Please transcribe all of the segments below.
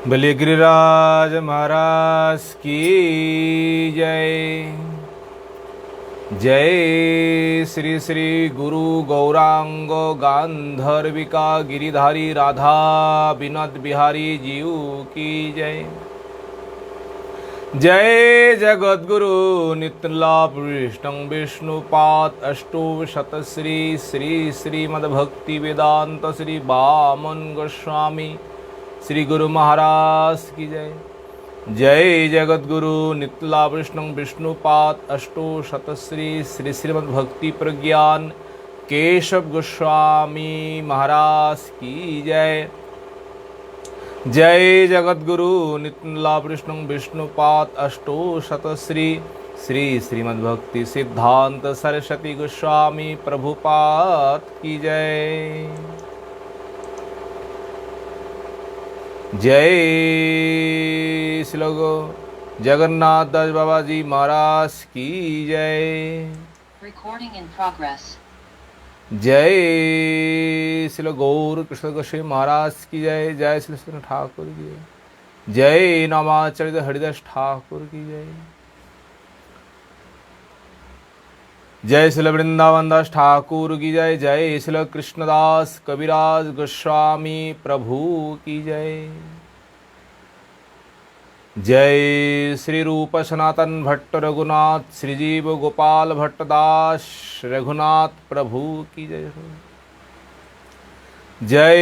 बोलिए गिरिराज महाराज की जय। जय श्री श्री गुरु गौरांग गांधर्विका गिरिधारी राधा विनोद बिहारी जीव की जय। जय जगद्गुरु नित्यलाभ विष्णु विष्णुपाद अष्टोशत श्री श्री श्रीमद्भक्ति वेदांत श्री वामन गोस्वामी श्री गुरु महाराज की जय। जय जगद्गुरु नित्यलाभ विष्णु विष्णुपाद अष्टोशत श्री श्री श्रीमद्भक्ति प्रज्ञान केशव गोस्वामी महाराज की जय। जय जगद्गुरु नित्यलाभ विष्णु विष्णुपाद अष्टोशत श्री श्री श्रीमद्भक्ति सिद्धांत सरस्वती गोस्वामी प्रभुपाद की जय। जय श्लोको जगन्नाथ दास बाबा जी महाराज की जय। Recording in progress. जय श्री गौर कृष्ण गोस्वामी महाराज की जय। जय श्री कृष्ण ठाकुर की जय। जय नामाचरित हरिदास ठाकुर की जय। जय श्री वृंदावन दास ठाकुर की जय। जय श्री कृष्णदास कविराज गोस्वामी प्रभु की जय। जय श्री रूप सनातन भट्ट रघुनाथ श्रीजीव गोपाल भट्टदास रघुनाथ प्रभु की जय। जय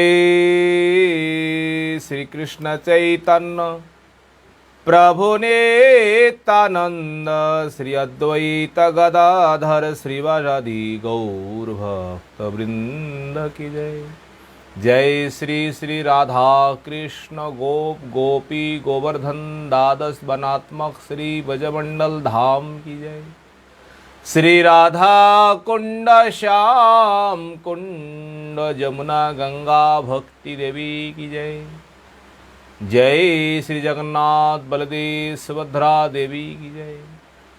श्री कृष्ण चैतन्य प्रभु नित्यानंद श्री अद्वैत गदाधर श्रीवासादि गौर भक्त वृंद की जय। जय श्री श्री राधा कृष्ण गोप गोपी गोवर्धन द्वादश वनात्मक श्री ब्रजमंडल धाम की जय। श्री राधा कुंड श्याम कुंड जमुना गंगा भक्ति देवी की जय। जय श्री जगन्नाथ बलदेव सुभद्रा देवी की जय।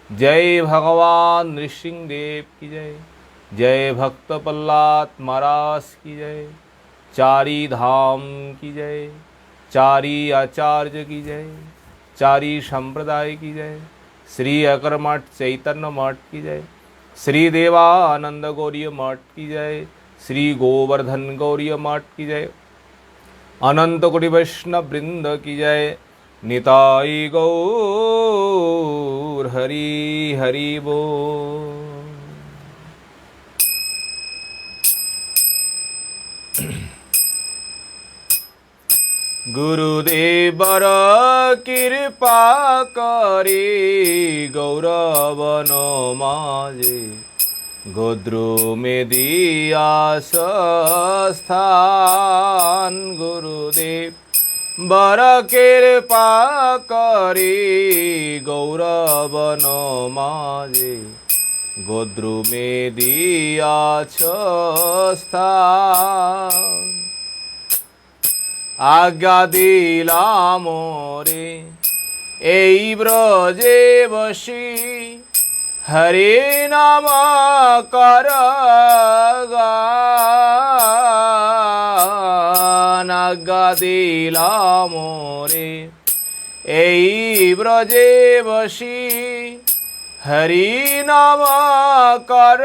जय भगवान नृसिंह देव की जय। जय भक्त प्रहलाद महाराज की जय। चारी धाम की जय। चारी आचार्य की जय। चारी संप्रदाय की जय। श्री अकर मठ चैतन्य मठ की जय। श्री देवानंद गौरीय मठ की जय। श्री गोवर्धन गौरीय मठ की जय। अनंत कोटि वैष्णव वृंद की जय। निताई गौर हरि हरि बोल। गुरुदेव बर कृपा करी गौरवन माजे गोद्रु में दिया स्थान। गुरुदेव बर कृपा करी गौरवन माजे गोद्रु में दिया स्थान। आज्ञा दिला मोरे এই ব্রজে বসি হরে নাম কর গান। আজ্ঞা দিলা মোরে এই ব্রজে বসি হরি নাম কর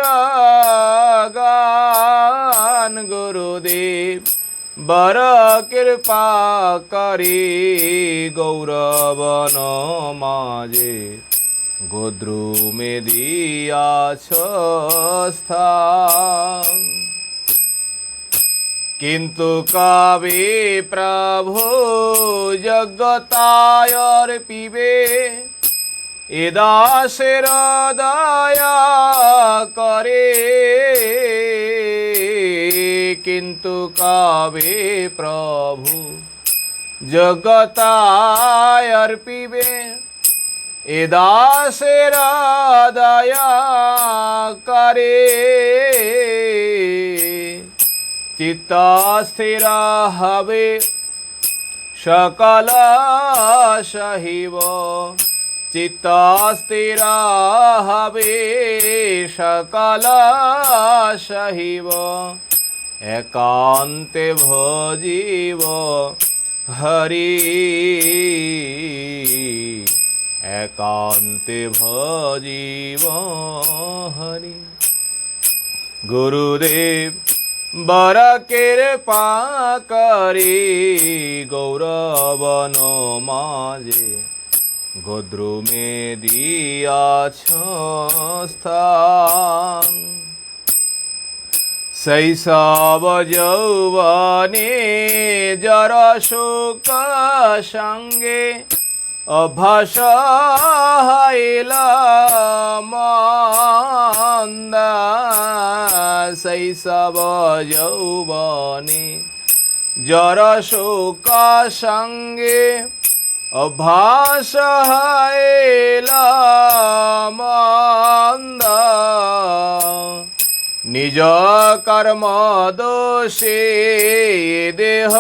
গান। গুরুদেব बर कृपा करी गौरवन माजे गोद्रु में दिया स्थान। किंतु कवि प्रभु जगतायर पीबे एदासेर दया करे। किंतु कवि प्रभु जगतायर पीबे एदासेर दया करे। चित्त स्थिर हवे सकल सहिब। चित्त स्थिर हवे सकल सहिब। एकान्ते भजिब হরি একান্তে ভজিব হরি। গুরুদেব বরকের পাকরি গৌরবন মাঝে গোদ্রুমে দিয়াছ স্থান। শৈশব যৌবনে জর শোক সঙ্গে অভ্যাস হইল মন্দা। শৈশব যৌবনে জর শোক সঙ্গে অভ্যাস হইল মন্দা। নিজ কর্ম দোষে দেহ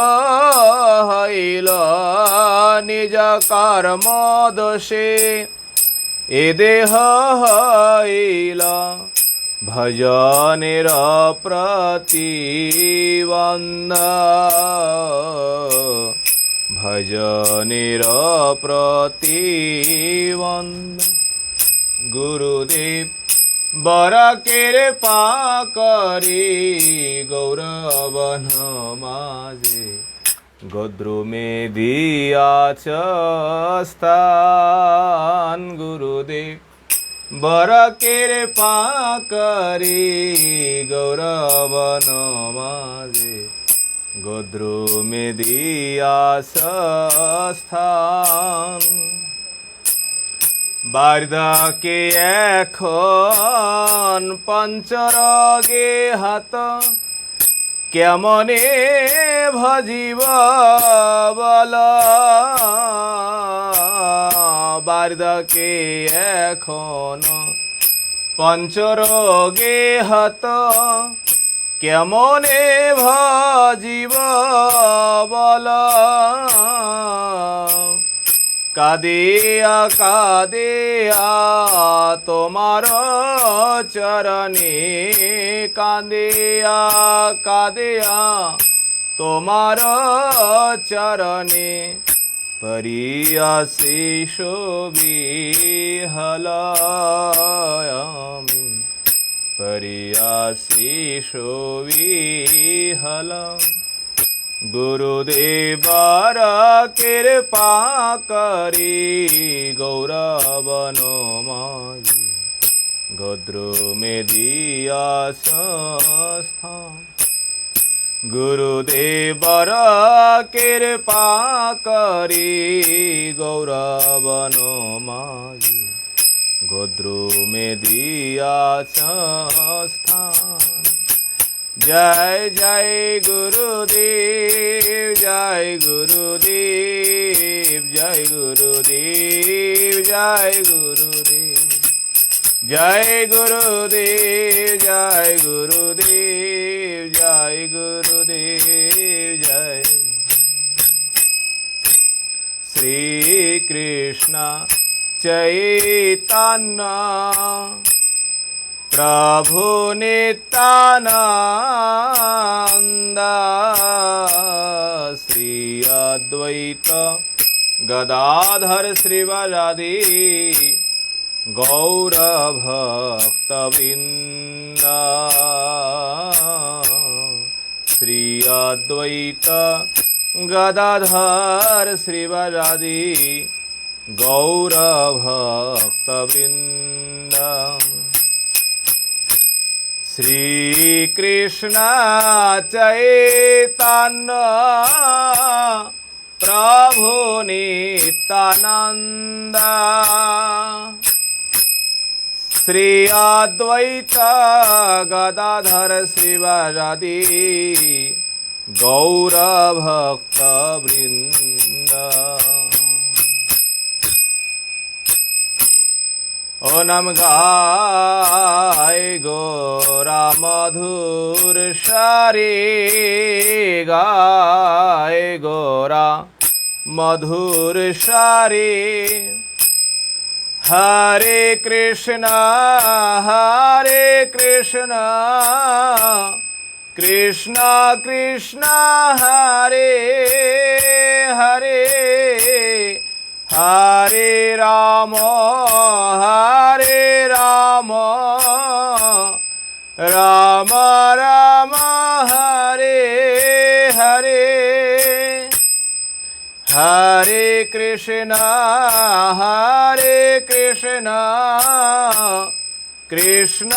হইল নিজ কর্ম দোষে এ দেহ হইল ভজনের প্রতিবন্ধ। ভজনের প্রতিবন্ধ। গুরুদেব বরকের পাকরি গৌরবন মাঝে গোদ্রুমে দিয়াছ স্থান। গুরুদেব বরকের পাকরি গৌরবন মাঝে গোদ্রুমে দিয়াছ স্থান। বার্ধক্যে এখন পঞ্চরগে হাত কেমনে ভজিব বল। বার্ধক্যে এখন পঞ্চরগে হাত কেমনে ভজিব বল। কাঁদিয়া কাঁদিয়া তোমার চরণে কাঁদিয়া কাঁদিয়া তোমার চরণে পরিয়াসি শোভিহল আমি পরিয়াসি শোভিহল। গুরুদেবার কৃপা করি গৌরবন মাঝে গোদ্রুমে দিয়াছ স্থান। গুরুদেবার কৃপা করি গৌরবন মাঝে গোদ্রুমে দিয়াছ স্থান। জয় জয় গুরুদেব জয় গুরুদেব জয় গুরুদেব জয় গুরুদেব জয় গুরুদেব জয় গুরুদেব জয় গুরুদেব জয়। শ্রীকৃষ্ণ চৈতন্য প্রভু নিত্যানন্দ শ্রী অদ্বৈত গদাধর শ্রীবাসাদি গৌর ভক্তবৃন্দ। শ্রী অদ্বৈত গদাধর শ্রীবাসাদি গৌর ভক্তবৃন্দ। শ্রীকৃষ্ণ চৈতন্য প্রভু নিত্যানন্দ শ্রী অদ্বৈত গদাধর শ্রীবাসাদি গৌর ভক্তবৃন্দ। ও নাম গায় গোরা মধুর সারে গায় গোরা মধুর সারে। হরে কৃষ্ণ कृष्ण कृष्ण हरे हरे हरे राम राम राम हरे हरे हरे कृष्ण कृष्ण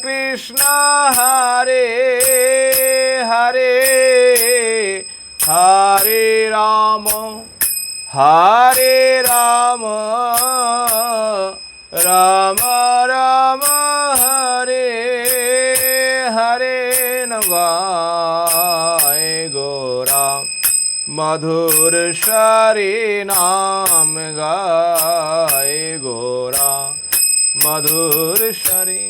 कृष्ण हरे हरे हरे राम राम राम हरे हरे नगाए गोरा मधुर शरी नाम गाए गोरा मधुर शरी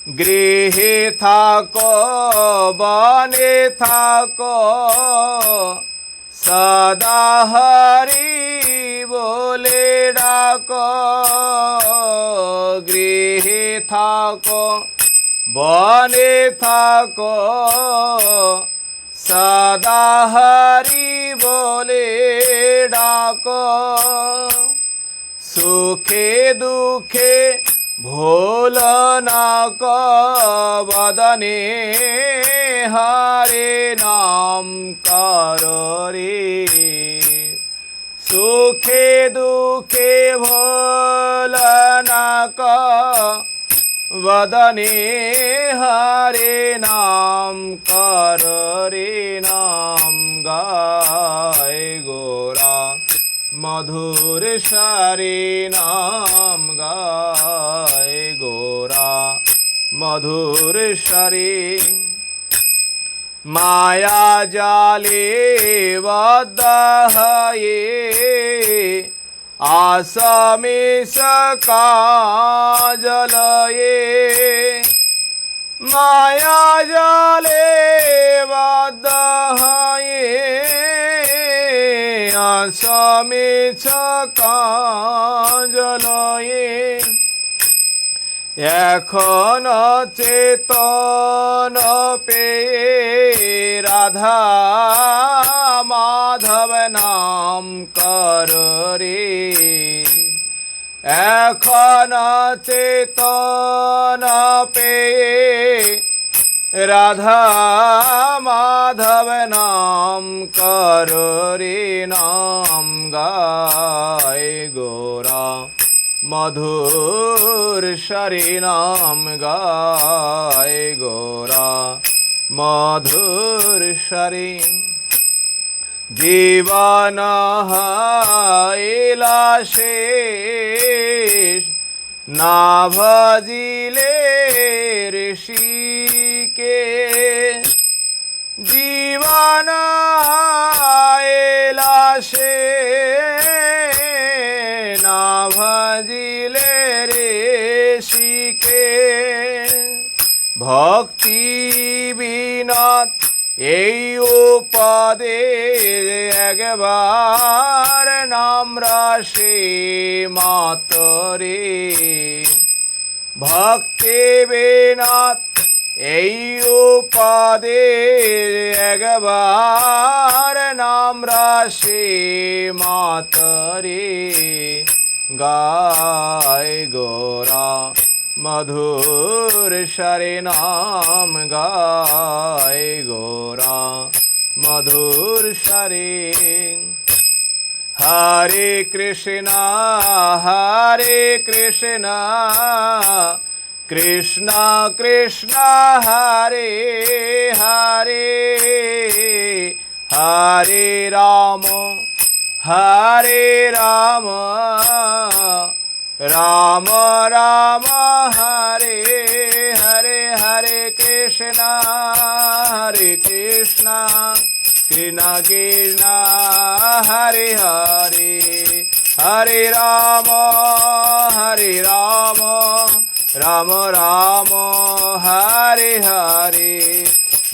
गृहे थाको बने थाको सदा हरि बोले डाको गृहे थाको बने थाको सदा हरि बोले डाको सुखे दुखे भोलना को बदने हरे नाम करो रे सुखे दुखे भोलना को वदने हरे नाम करो रे नाम गाए गोरा मधुर शरी नाम गाए गोरा मधुर शरी माया जाले बद्धये आसमेश काजलये माया जाले बद्धये आसमेश काजलये এখন চেতন পেয়ে রাধা মাধব নাম কর রে এখন চেতন পেয়ে রাধা মাধব নাম কর রে নাম গায় গোরা मधुर शरी नाम गाए गोरा मधुर शरी जीवन हाइला शेष ना भजिले ऋषि के जीवन हाइला शेष ना भजिले ऋषिके भक्ति বিনাত এই উপাদে একবার নাম রাশে মাতরে ভক্তি বিনাত এই উপাদে একবার নাম রাশে মাতরে गाय गोरा मधुर शरे नाम गाय गोरा मधुर शरे हरे कृष्णा कृष्णा कृष्णा हरे हरे हरे राम राम राम हरे हरे हरे कृष्णा कृष्णा कृष्णा हरे हरे हरे राम राम राम हरे हरे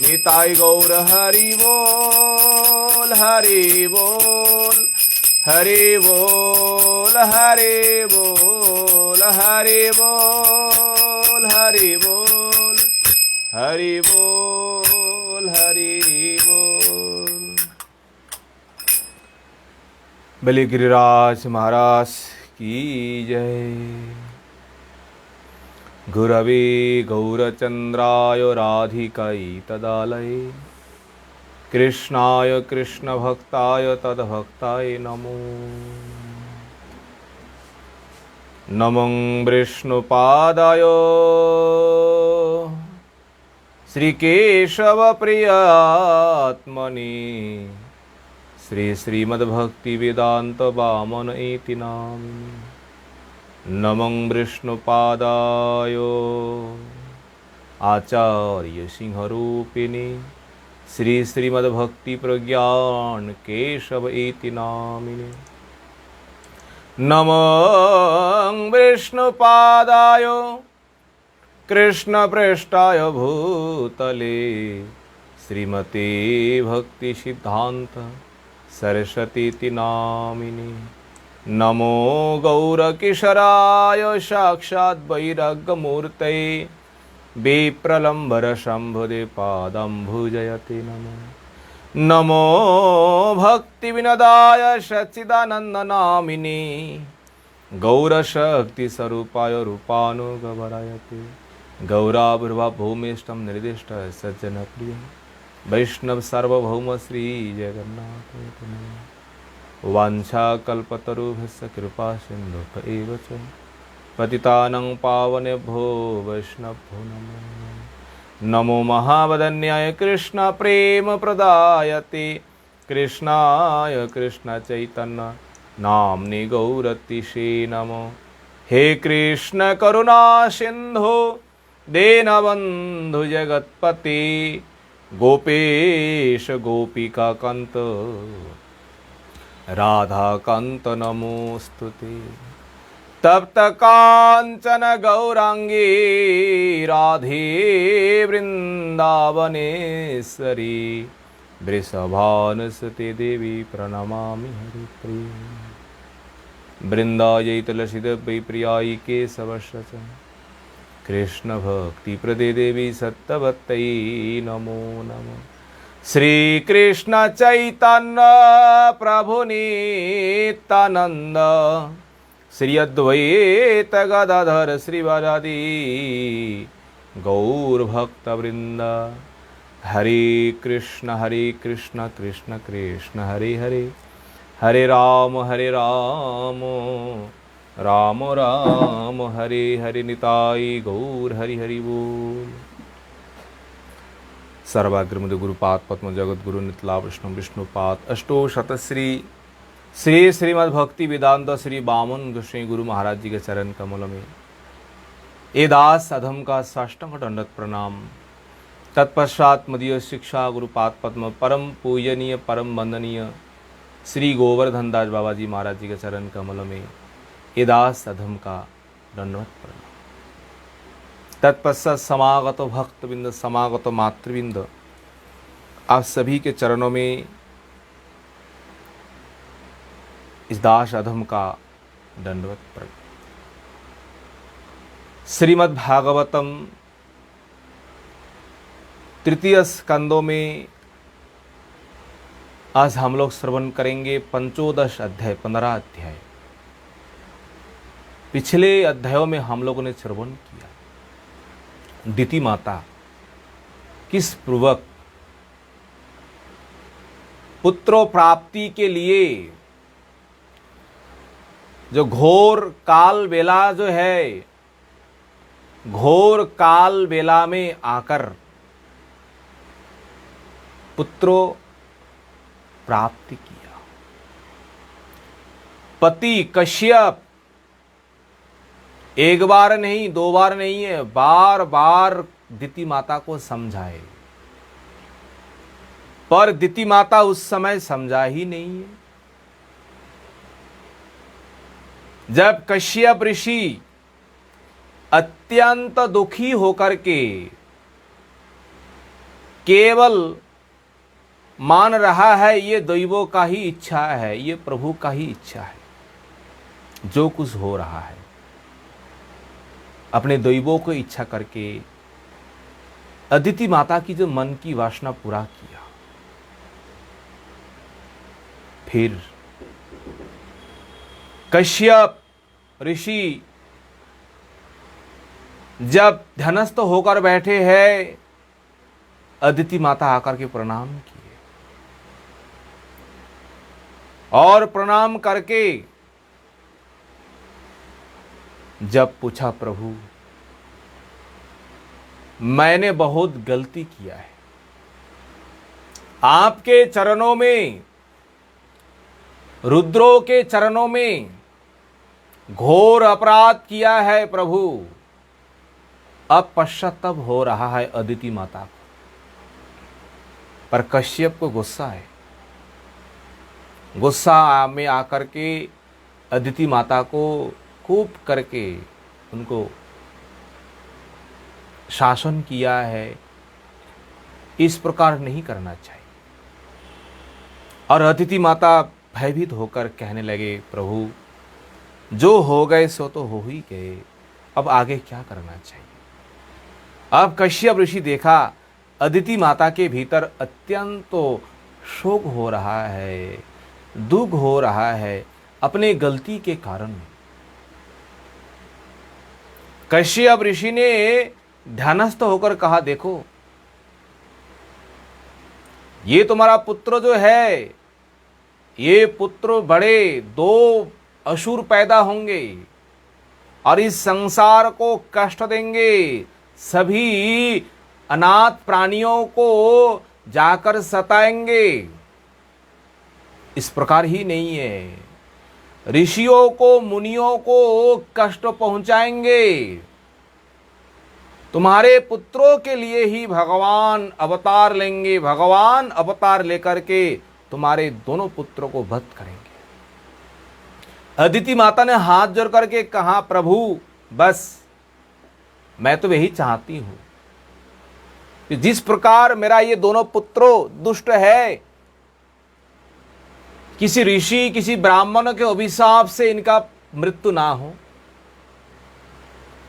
निताई गौर हरि बोल हरि बोल हरि बोल हरि बोल हरि बोल हरि बोल हरि बोल हरि बोल। बलि गिरिराज महाराज की जय। गुरवे गौरचंद्राय राधिकायै तदालये कृष्णाय कृष्णभक्ताय तद्भक्ताय नमो। नमो विष्णुपादाय श्रीकेशवप्रियात्मने श्रीमद्भक्तिवेदान्त वामन इति नामिने। नमो विष्णुपादाय आचार्य सिंहरूपिणे श्रीमद्भक्तिप्रज्ञान केशव इति नामिने। नमो विष्णुपादाय कृष्णपृष्ठाय भूतले श्रीमते भक्तिसिद्धान्त सरस्वतीति नामिने। नमो गौरकिशोराय साक्षात् वैराग्यमूर्तये विप्रलम्बरशम्भुदे पादम्भुजयते नमो। नमो भक्तिविनोदाय सच्चिदानन्दनामिने गौरशक्तिस्वरूपाय रूपानुगवरायते। गौराविर्भावभूमिष्ठं निर्दिष्ट सज्जनप्रिय वैष्णव सार्वभौम श्री जगन्नाथ। वाञ्छाकल्पतरुभ्यश्च कृपा सिन्धुभ्य एव च पतितानां पावनेभ्यो वैष्णवभ्यो नमो नमो। महावदन्याय कृष्ण प्रेम प्रदायते कृष्णाय कृष्ण चैतन्य नाम्ने गौरतिषे नमो। हे कृष्ण करुणा सिंधु दीनबन्धु जगत्पते गोपेश गोपिका कांत राधा कांत नमोस्तुते। तप्त कांचन गौरांगी राधे वृंदावनेश्वरी वृषभानुसुते देवी प्रणमामि हरिप्रिय। वृंदायै तुलसीदेवी प्रियायै केशवस्य कृष्ण भक्ति प्रदे देवी सत्यवत्यै नमो नमः। श्री कृष्ण चैतन्य प्रभु नित्यानंद श्री अद्वैत गदाधर श्रीवासादि गौर भक्त वृंद। हरे कृष्ण कृष्ण कृष्ण हरे हरे हरे राम राम राम हरे हरे निताई गौर हरि हरि बोल। सर्वाग्रमुद गुरुपाद पद्म जगत गुरु नितला विष्णु विष्णुपाद अष्टो शतश्री श्रीमद्भक्ति वेदांत श्री बामन गोस्वामी गुरु महाराज जी के चरण कमल में ए दास अधम का साष्टांग दंडवत प्रणाम। तत्पश्चात मदीय शिक्षा गुरुपाद पद्म परम पूजनीय परम वंदनीय श्री गोवर्धन दास बाबा जी महाराज जी के चरण कमल में ए दास अधम का दंडवत प्रणाम। तत्पश्चात समागत भक्तबिंद समागत मातृबिंद आप सभी के चरणों में इस दास अधम का दंडवत प्रणाम। श्रीमद् भागवतम तृतीय स्कंदों में आज हम लोग श्रवण करेंगे पंचोदश अध्याय 15 अध्याय। पिछले अध्यायों में हम लोगों ने श्रवण किया दिति माता किस पूर्वक पुत्रों प्राप्ति के लिए जो घोर काल बेला जो है घोर काल बेला में आकर पुत्रों प्राप्ति किया। पति कश्यप एक बार नहीं दो बार नहीं है, बार बार दिति माता को समझाए, पर दिति माता उस समय समझा ही नहीं है। जब कश्यप ऋषि अत्यंत दुखी होकर के केवल मान रहा है ये दैवों का ही इच्छा है, ये प्रभु का ही इच्छा है, जो कुछ हो रहा है अपने दैवों को इच्छा करके अदिति माता की जो मन की वासना पूरा किया, फिर कश्यप ऋषि जब ध्यानस्थ होकर बैठे हैं, अदिति माता आकर के प्रणाम किए और प्रणाम करके जब पूछा, प्रभु मैंने बहुत गलती किया है, आपके चरणों में, रुद्रों के चरणों में घोर अपराध किया है प्रभु। अब पश्चाताप हो रहा है अदिति माता को। पर कश्यप को गुस्सा है। गुस्सा में आकर के अदिति माता को खूब करके उनको शासन किया है, इस प्रकार नहीं करना चाहिए। और अदिति माता भयभीत होकर कहने लगे, प्रभु जो हो गए सो तो हो ही गए, अब आगे क्या करना चाहिए। अब कश्यप ऋषि देखा अदिति माता के भीतर अत्यंत शोक हो रहा है, दुख हो रहा है अपने गलती के कारण। कश्यप ऋषि ने ध्यानस्थ होकर कहा, देखो ये तुम्हारा पुत्र जो है, ये पुत्र बड़े दो असुर पैदा होंगे और इस संसार को कष्ट देंगे, सभी अनाथ प्राणियों को जाकर सताएंगे। इस प्रकार ही नहीं है, ऋषियों को, मुनियों को कष्ट पहुंचाएंगे। तुम्हारे पुत्रों के लिए ही भगवान अवतार लेंगे, भगवान अवतार लेकर के तुम्हारे दोनों पुत्रों को वध करेंगे। अदिति माता ने हाथ जोड़ करके कहा, प्रभु बस मैं तो यही चाहती हूं कि जिस प्रकार मेरा ये दोनों पुत्रों दुष्ट है, किसी ऋषि किसी ब्राह्मण के अभिशाप से इनका मृत्यु ना हो।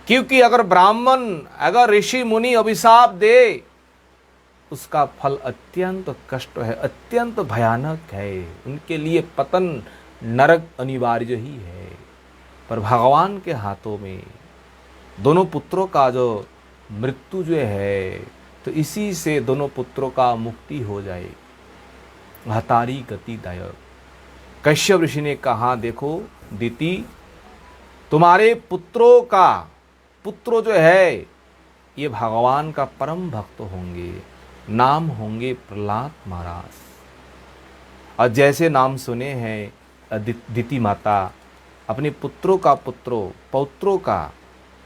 क्योंकि अगर ऋषि मुनि अभिशाप दे, उसका फल अत्यंत कष्ट है, अत्यंत भयानक है, उनके लिए पतन नरक अनिवार्य ही है। पर भगवान के हाथों में दोनों पुत्रों का जो मृत्यु जो है, तो इसी से दोनों पुत्रों का मुक्ति हो जाए, हतारी गतिदायक। कश्यप ऋषि ने कहा, देखो दिति, तुम्हारे पुत्रों जो है ये भगवान का परम भक्त होंगे, नाम होंगे प्रहलाद महाराज। और जैसे नाम सुने हैं दिति माता अपने पौत्रों का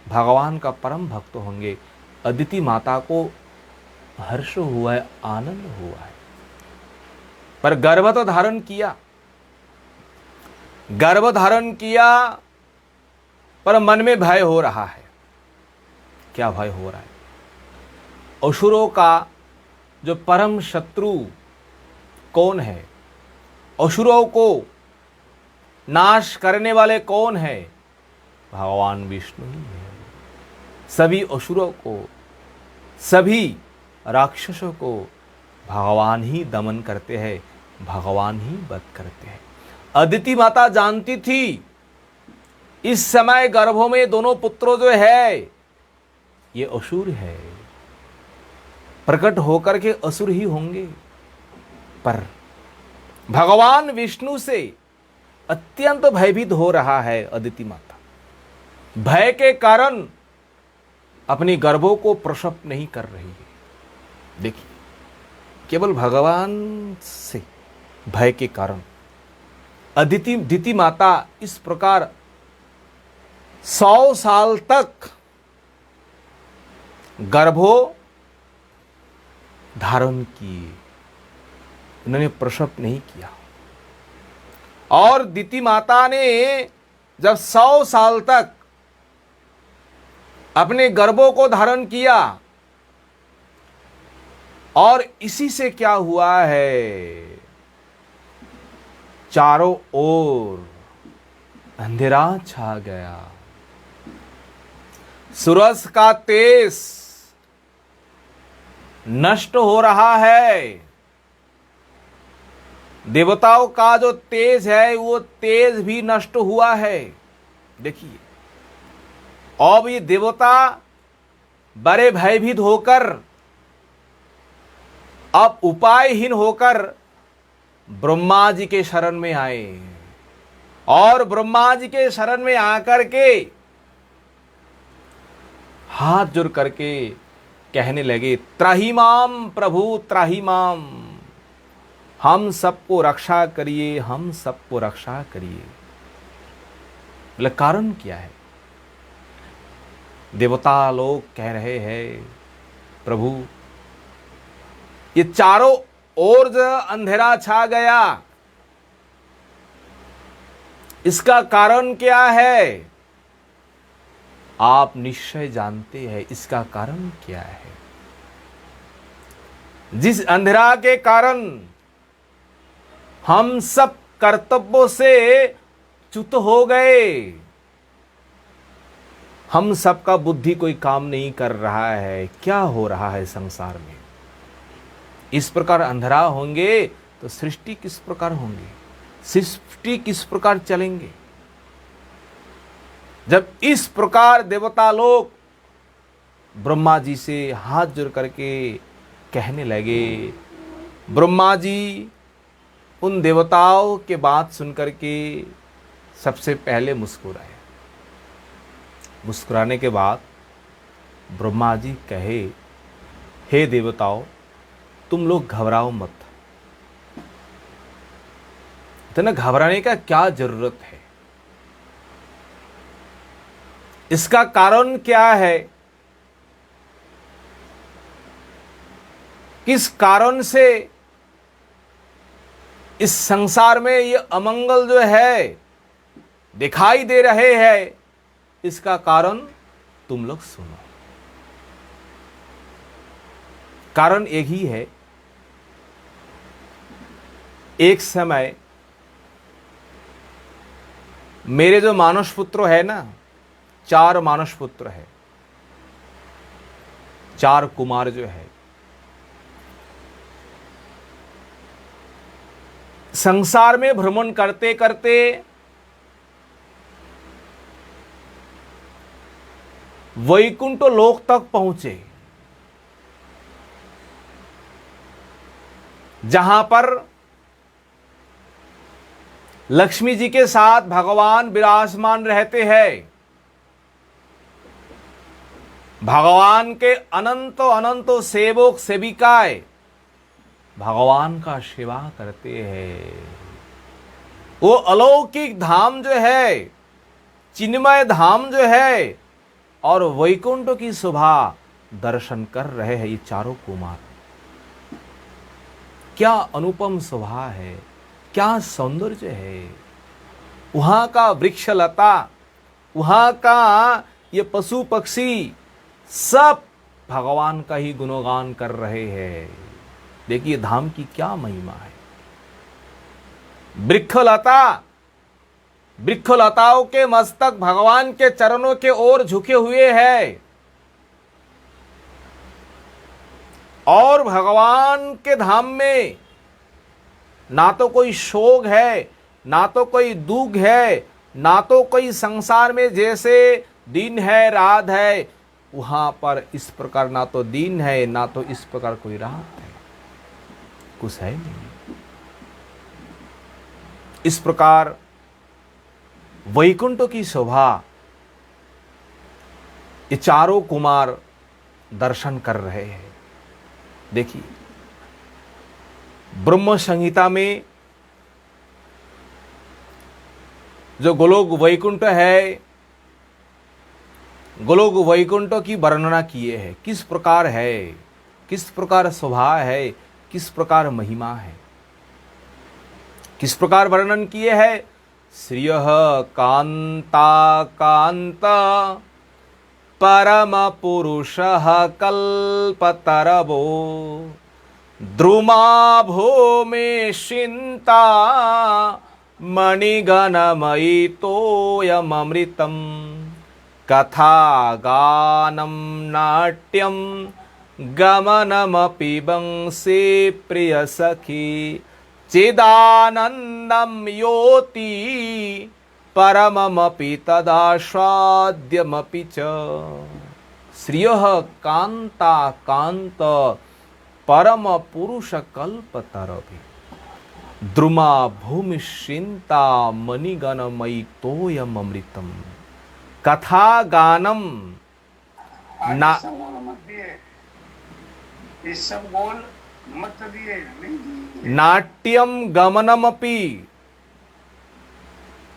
भगवान का परम भक्त होंगे। अदिति माता को हर्ष हुआ है, आनंद हुआ है। पर गर्भ तो धारण किया, पर मन में भय हो रहा है। क्या भय हो रहा है? असुरों का जो परम शत्रु कौन है, असुरों को नाश करने वाले कौन है? भगवान विष्णु ही है। सभी असुरों को, सभी राक्षसों को भगवान ही दमन करते हैं, भगवान ही वध करते हैं। अदिति माता जानती थी इस समय गर्भों में दोनों पुत्रों जो है ये असुर है, प्रकट होकर के असुर ही होंगे। पर भगवान विष्णु से अत्यंत भयभीत हो रहा है अदिति माता। भय के कारण अपने गर्भों को प्रसव नहीं कर रही है। देखिए, केवल भगवान से भय के कारण दिति माता इस प्रकार 100 साल तक गर्भो धारण किए, उन्होंने प्रसव नहीं किया। और दिति माता ने जब 100 साल तक अपने गर्भों को धारण किया, और इसी से क्या हुआ है, चारों ओर अंधेरा छा गया। सूरज का तेज नष्ट हो रहा है। देवताओं का जो तेज है वो तेज भी नष्ट हुआ है। देखिए, अब ये देवता बड़े भयभीत होकर, अब उपायहीन होकर ब्रह्मा जी के शरण में आए और ब्रह्मा जी के शरण में आकर के हाथ जोड़ करके कहने लगे, त्राहिमाम प्रभु त्राहिमाम, हम सबको रक्षा करिए, हम सबको रक्षा करिए। बोले कारण क्या है? देवता लोग कह रहे हैं, प्रभु ये चारों ओर जो अंधेरा छा गया, इसका कारण क्या है? आप निश्चय जानते हैं इसका कारण क्या है। जिस अंधेरा के कारण हम सब कर्तव्यों से च्युत हो गए, हम सबका बुद्धि कोई काम नहीं कर रहा है, क्या हो रहा है संसार में? इस प्रकार अंधेरा होंगे तो सृष्टि किस प्रकार होंगे, सृष्टि किस प्रकार चलेंगे? जब इस प्रकार देवता लोग ब्रह्मा जी से हाथ जोड़ करके कहने लगे, ब्रह्मा जी उन देवताओं के बात सुनकर के सबसे पहले मुस्कुराए। मुस्कुराने के बाद ब्रह्मा जी कहे, हे देवताओं, तुम लोग घबराओ मत। इतना घबराने का क्या जरूरत है? इसका कारण क्या है? किस कारण से इस संसार में ये अमंगल जो है दिखाई दे रहे हैं, इसका कारण तुम लोग सुनो। कारण एक ही है। एक समय मेरे जो मानस पुत्र है ना, 4 मानस पुत्र है, 4 कुमार जो है, संसार में भ्रमण करते करते वैकुंठ लोक तक पहुंचे, जहां पर लक्ष्मी जी के साथ भगवान विराजमान रहते हैं। भगवान के अनंतो अनंतो सेवक सेविकाएं भगवान का सेवा करते हैं। वो अलौकिक धाम जो है, चिन्मय धाम जो है, और वैकुंठ की शोभा दर्शन कर रहे हैं ये चारों कुमार। क्या अनुपम शोभा है, क्या सौंदर्य है। वहां का वृक्ष लता, वहां का ये पशु पक्षी सब भगवान का ही गुणगान कर रहे हैं। देखिए धाम की क्या महिमा है। वृक्षलताओं के मस्तक भगवान के चरणों के ओर झुके हुए हैं, और भगवान के धाम में ना तो कोई शोक है, ना तो कोई दुख है, ना तो कोई संसार में जैसे दिन है रात है, वहां पर इस प्रकार ना तो दिन है ना तो इस प्रकार कोई रात है, कुछ है नहीं। इस प्रकार वैकुंठ की शोभा ये चारों कुमार दर्शन कर रहे हैं। देखिए ब्रह्म संहिता में जो गोलोक वैकुंठ है, गोलोक वैकुंठ की वर्णना किए हैं। किस प्रकार है, किस प्रकार शोभा है, किस प्रकार महिमा है, किस प्रकार वर्णन किए हैं। श्रियः कांता कांत परम पुरुषः कल्पतरवो द्रुमा भूमि शिंता मणिगणमयि तोयमृतम् कथा गानं नाट्यं गमनमपि वंशे प्रिय सखी चिदानन्दं योति परममपि तदास्वाद्यमपि च श्रियः कान्ता कान्त परम पुरुष कल्पतरभि द्रुमा भूमिश्चिन्ता मणिगणमयि तोयमृतम् कथा गानम ना सब बोल मत दिए नहीं दिए। नाट्यम गमनमपि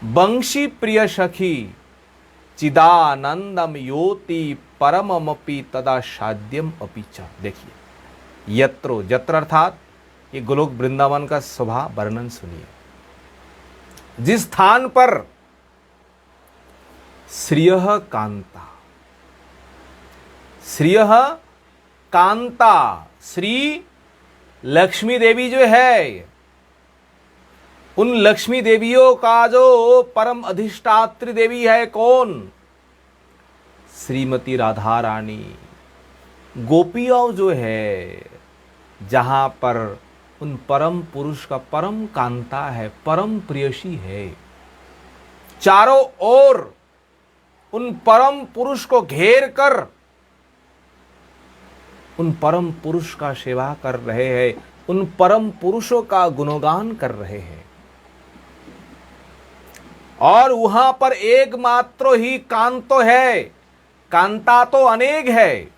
वंशी प्रिय सखी चिदानंदम योति परममपि तदा साध्यम अपि च। देखिए यत्रो यत्र अर्थात ये गोलोक वृंदावन का स्वभाव वर्णन सुनिए। जिस स्थान पर श्रियः कांता, श्रियः कांता, श्री लक्ष्मी देवी जो है, उन लक्ष्मी देवियों का जो परम अधिष्ठात्री देवी है कौन? श्रीमती राधा रानी। गोपियों जो है जहां पर उन परम पुरुष का परम कांता है, परम प्रियसी है, चारों ओर उन परम पुरुष को घेर कर उन परम पुरुष का सेवा कर रहे हैं, उन परम पुरुषों का गुणगान कर रहे हैं। और वहां पर एकमात्र ही कांत तो है, कांता तो अनेक है,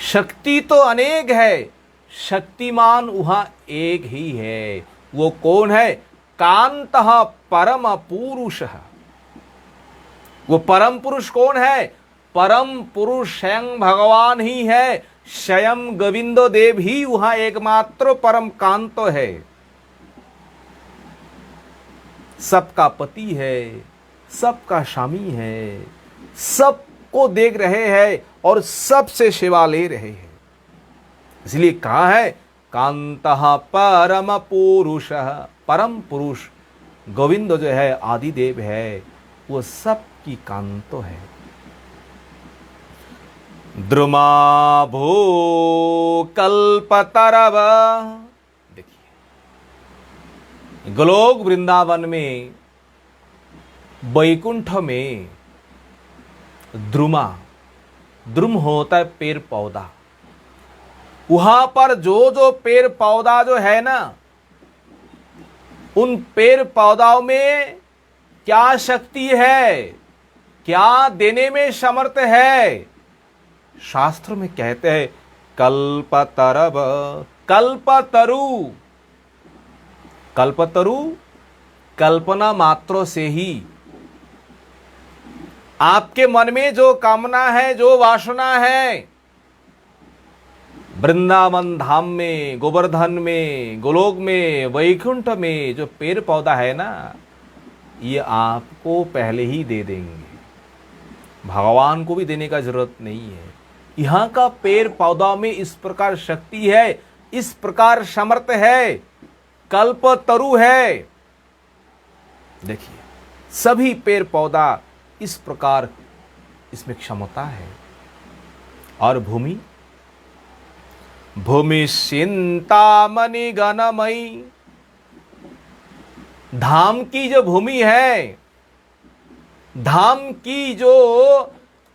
शक्ति तो अनेक है, शक्तिमान वहां एक ही है। वो कौन है? कांतः परम पुरुषः। वो परम पुरुष कौन है? परम पुरुष स्वयं भगवान ही है, स्वयं गोविंदो देव ही वहां एकमात्र परम कांत है, सबका पति है, सबका स्वामी है, सबको देख रहे हैं और सबसे सेवा ले रहे हैं। इसलिए कहा है कांतः परम पुरुषः। परम पुरुष गोविंद जो है, आदिदेव है, वो सबकी कांतो है। द्रुमा भू कल्पतरव। देखिए गोलोक वृंदावन में, वैकुंठ में द्रुमा, द्रुम होता है पेड़ पौधा। वहां पर जो जो पेड़ पौधा जो है ना, उन पेड़ पौधाओं में क्या शक्ति है, क्या देने में समर्थ है? शास्त्र में कहते हैं कल्पतरव, कल्पतरु। कल्पतरु कल्पना मात्र से ही आपके मन में जो कामना है, जो वासना है, वृंदावन धाम में, गोवर्धन में, गोलोक में, वैकुंठ में जो पेड़ पौधा है ना, ये आपको पहले ही दे देंगे, भगवान को भी देने का जरूरत नहीं है। यहां का पेड़ पौधा में इस प्रकार शक्ति है, इस प्रकार समर्थ है, कल्पतरु है। देखिए सभी पेड़ पौधा इस प्रकार, इसमें क्षमता है। और भूमि, भूमि चिंतामणि गणमयी, धाम की जो भूमि है, धाम की जो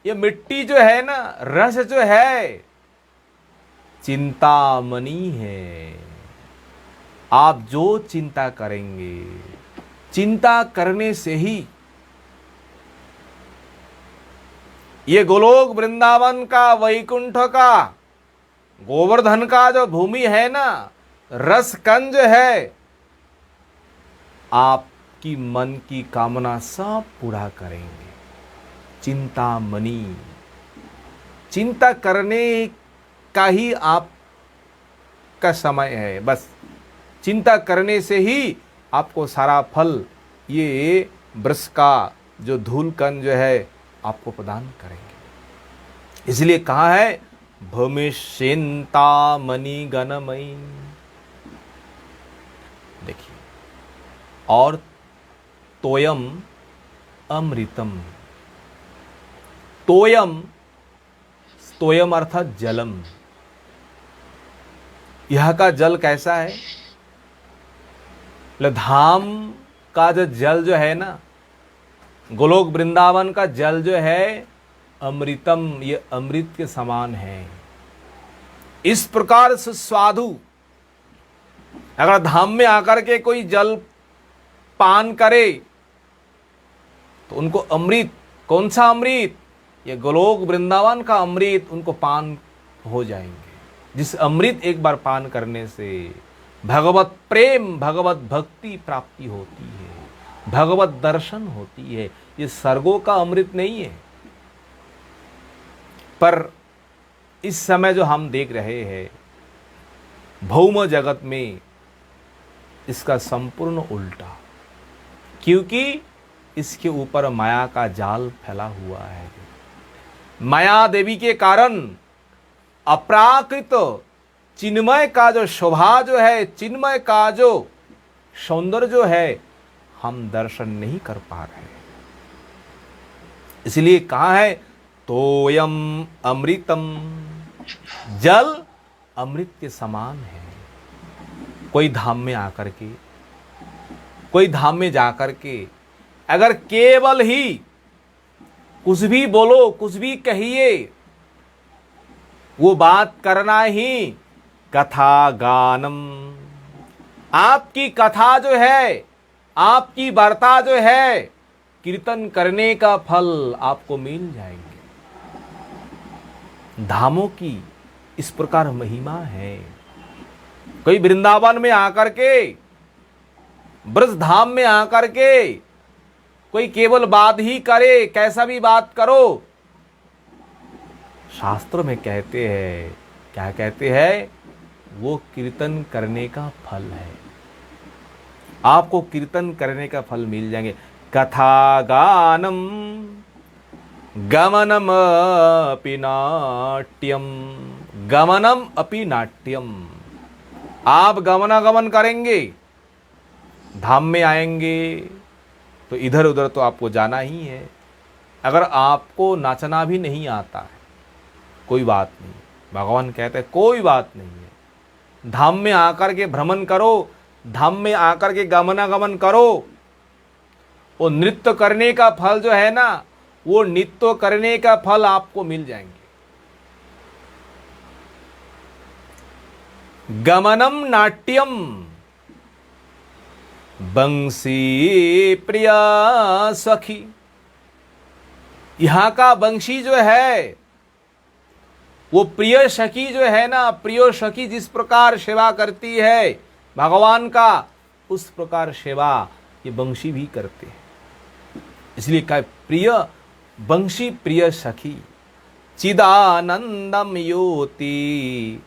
ये मिट्टी जो है ना, रस जो है, चिंतामणि है। आप जो चिंता करेंगे, चिंता करने से ही ये गोलोक वृंदावन का, वैकुंठ का, गोवर्धन का जो भूमि है ना, रस कंज है, आपकी मन की कामना सब पूरा करेंगे। चिंतामणि, चिंता करने का ही आपका समय है। बस चिंता करने से ही आपको सारा फल ये वृक्ष का जो धूल कण जो है आपको प्रदान करेंगे। इसलिए कहा है भूमि चिंतामणि गणमयी। देखिए और तोयम अमृतम, तोयम तोयम अर्थात जलम। यह का जल कैसा है? धाम का जो जल जो है ना, गोलोक वृंदावन का जल जो है अमृतम, ये अमृत के समान है। इस प्रकार सुस्वादु, अगर धाम में आकर के कोई जल पान करे तो उनको अमृत, कौन सा अमृत? ये गोलोक वृंदावन का अमृत उनको पान हो जाएंगे। जिस अमृत एक बार पान करने से भगवत प्रेम, भगवत भक्ति प्राप्ति होती है, भगवत दर्शन होती है। ये स्वर्गों का अमृत नहीं है। पर इस समय जो हम देख रहे हैं भौम जगत में, इसका संपूर्ण उल्टा, क्योंकि इसके ऊपर माया का जाल फैला हुआ है। माया देवी के कारण अपराकृत चिन्मय का जो शोभा जो है, चिन्मय का जो सौंदर्य जो है, हम दर्शन नहीं कर पा रहे। इसलिए कहा है तोयम अमृतम, जल अमृत के समान है। कोई धाम में आकर के, कोई धाम में जाकर के अगर केवल ही कुछ भी बोलो, कुछ भी कहिए, वो बात करना ही कथा गानम, आपकी कथा जो है, आपकी वार्ता जो है, कीर्तन करने का फल आपको मिल जाएंगे। धामों की इस प्रकार महिमा है। कोई वृंदावन में आकर के, ब्रज धाम में आकर के कोई केवल बात ही करे, कैसा भी बात करो, शास्त्र में कहते हैं, क्या कहते हैं? वो कीर्तन करने का फल है। आपको कीर्तन करने का फल मिल जाएंगे। कथा गानम गमनम अपि नाट्यम, गमनम अपि नाट्यम। आप गमनागमन करेंगे, धाम में आएंगे तो इधर उधर तो आपको जाना ही है। अगर आपको नाचना भी नहीं आता है, कोई बात नहीं, भगवान कहते हैं कोई बात नहीं है। धाम में आकर के भ्रमण करो, धाम में आकर के गमनागमन करो। वो नृत्य करने का फल जो है ना, वो नृत्य करने का फल आपको मिल जाएंगे। गमनम नाट्यम बंसी प्रिया सखी। यहां का बंशी जो है, वो प्रिय सखी जो है ना, प्रिय सखी जिस प्रकार सेवा करती है भगवान का, उस प्रकार सेवा ये बंशी भी करते हैं। इसलिए कहा प्रिय बंशी प्रिय सखी, चिदानंदम योति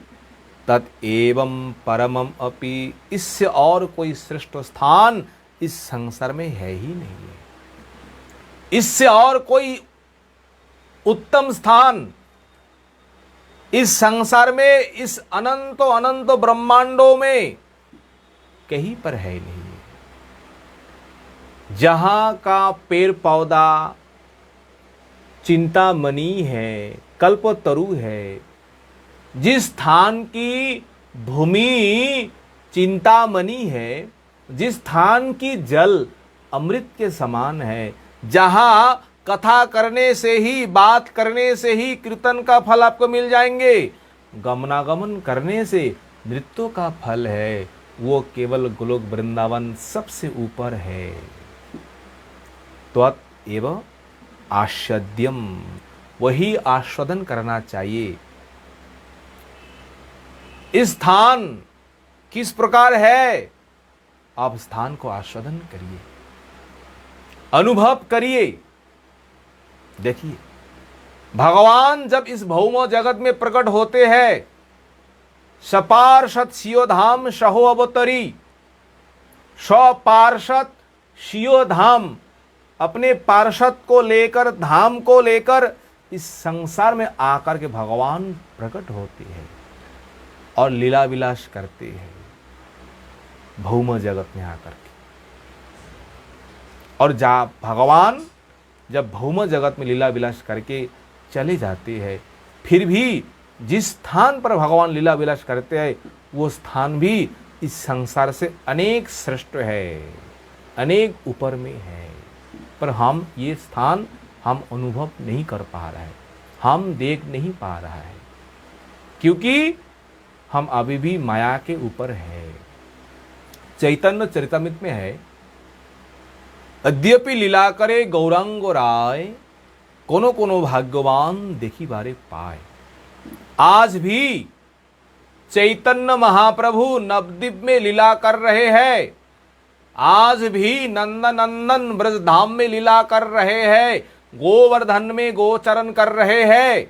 तत् एवं परमम अपि। इससे और कोई श्रेष्ठ स्थान इस संसार में है ही नहीं है। इससे और कोई उत्तम स्थान इस संसार में, इस अनंतो अनंत ब्रह्मांडों में कहीं पर है नहीं। जहां का पेड़ पौधा चिंतामणि है, कल्पतरु है, जिस स्थान की भूमि चिंतामणि है, जिस स्थान की जल अमृत के समान है, जहां कथा करने से ही, बात करने से ही कीर्तन का फल आपको मिल जाएंगे, गमनागमन करने से नृत्यों का फल है, वो केवल गोलोक वृंदावन सबसे ऊपर है। त्वएव आस्वाद्यम, वही आस्वादन करना चाहिए। इस स्थान किस प्रकार है, आप स्थान को आस्वादन करिए, अनुभव करिए। देखिए भगवान जब इस भौम जगत में प्रकट होते हैं, सपार्षद शियोधाम सहो अवतरी, सपार्षद शियोधाम, अपने पार्षद को लेकर, धाम को लेकर इस संसार में आकर के भगवान प्रकट होते हैं और लीला विलास करते हैं भौम जगत में आकर के। और भगवान जब भौम जगत में लीला विलास करके चले जाते हैं, फिर भी जिस स्थान पर भगवान लीला विलास करते हैं वो स्थान भी इस संसार से अनेक श्रेष्ठ है, अनेक ऊपर में है, पर हम ये स्थान हम अनुभव नहीं कर पा रहे हैं, हम देख नहीं पा रहा है, क्योंकि हम अभी भी माया के ऊपर है। चैतन्य चरितमृत में है, अद्यपि लीला करे गौरांग राय, कोनो कोनो भाग्यवान देखी बारे पाए। आज भी चैतन्य महाप्रभु नवद्वीप में लीला कर रहे हैं, आज भी नंदन नंदन ब्रज धाम में लीला कर रहे हैं, गोवर्धन में गोचरण कर रहे हैं,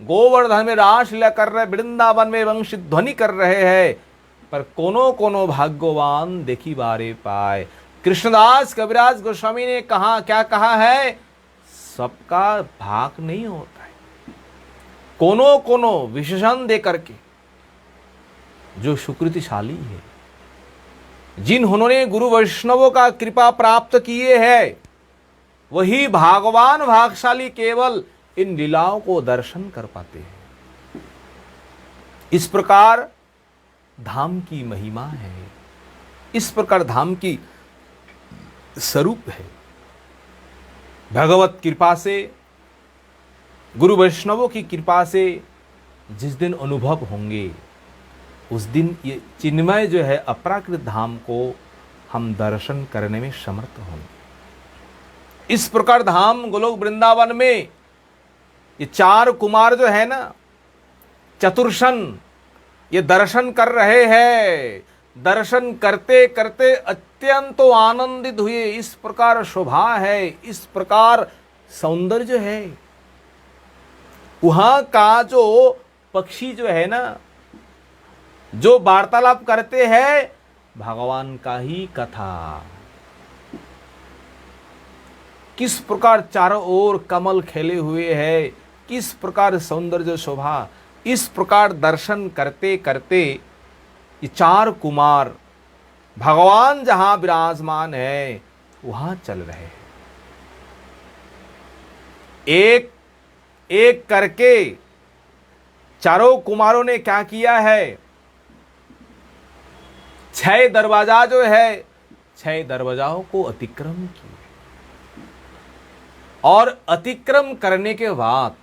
गोवर्धन में रासलीला कर रहे, वृंदावन में वंशी ध्वनि कर रहे हैं, पर कोनो कोनो भाग्यवान देखी बारे पाए। कृष्णदास कविराज गोस्वामी ने कहा, क्या कहा है? सबका भाग नहीं होता है, कोनो कोनो विशेषण दे करके जो सुकृतिशाली है, जिन्होंने गुरु वैष्णवों का कृपा प्राप्त किए है, वही भागवान भागशाली केवल इन लीलाओं को दर्शन कर पाते हैं। इस प्रकार धाम की महिमा है, इस प्रकार धाम की स्वरूप है। भगवत कृपा से, गुरु वैष्णवों की कृपा से जिस दिन अनुभव होंगे, उस दिन ये चिन्मय जो है अपराकृत धाम को हम दर्शन करने में समर्थ होंगे। इस प्रकार धाम गोलोक वृंदावन में ये चार कुमार जो है ना, चतुर्शन, ये दर्शन कर रहे हैं। दर्शन करते करते अत्यंत आनंदित हुए। इस प्रकार शोभा है, इस प्रकार सौंदर्य है। वहां का जो पक्षी जो है ना, जो वार्तालाप करते हैं, भगवान का ही कथा। किस प्रकार चारों ओर कमल खेले हुए हैं, किस प्रकार सौंदर्य शोभा। इस प्रकार दर्शन करते करते ये चार कुमार भगवान जहां विराजमान है वहां चल रहे हैं। एक एक करके चारों कुमारों ने क्या किया है? 6 दरवाजा जो है, 6 दरवाजाओं को अतिक्रम किया, और अतिक्रम करने के बाद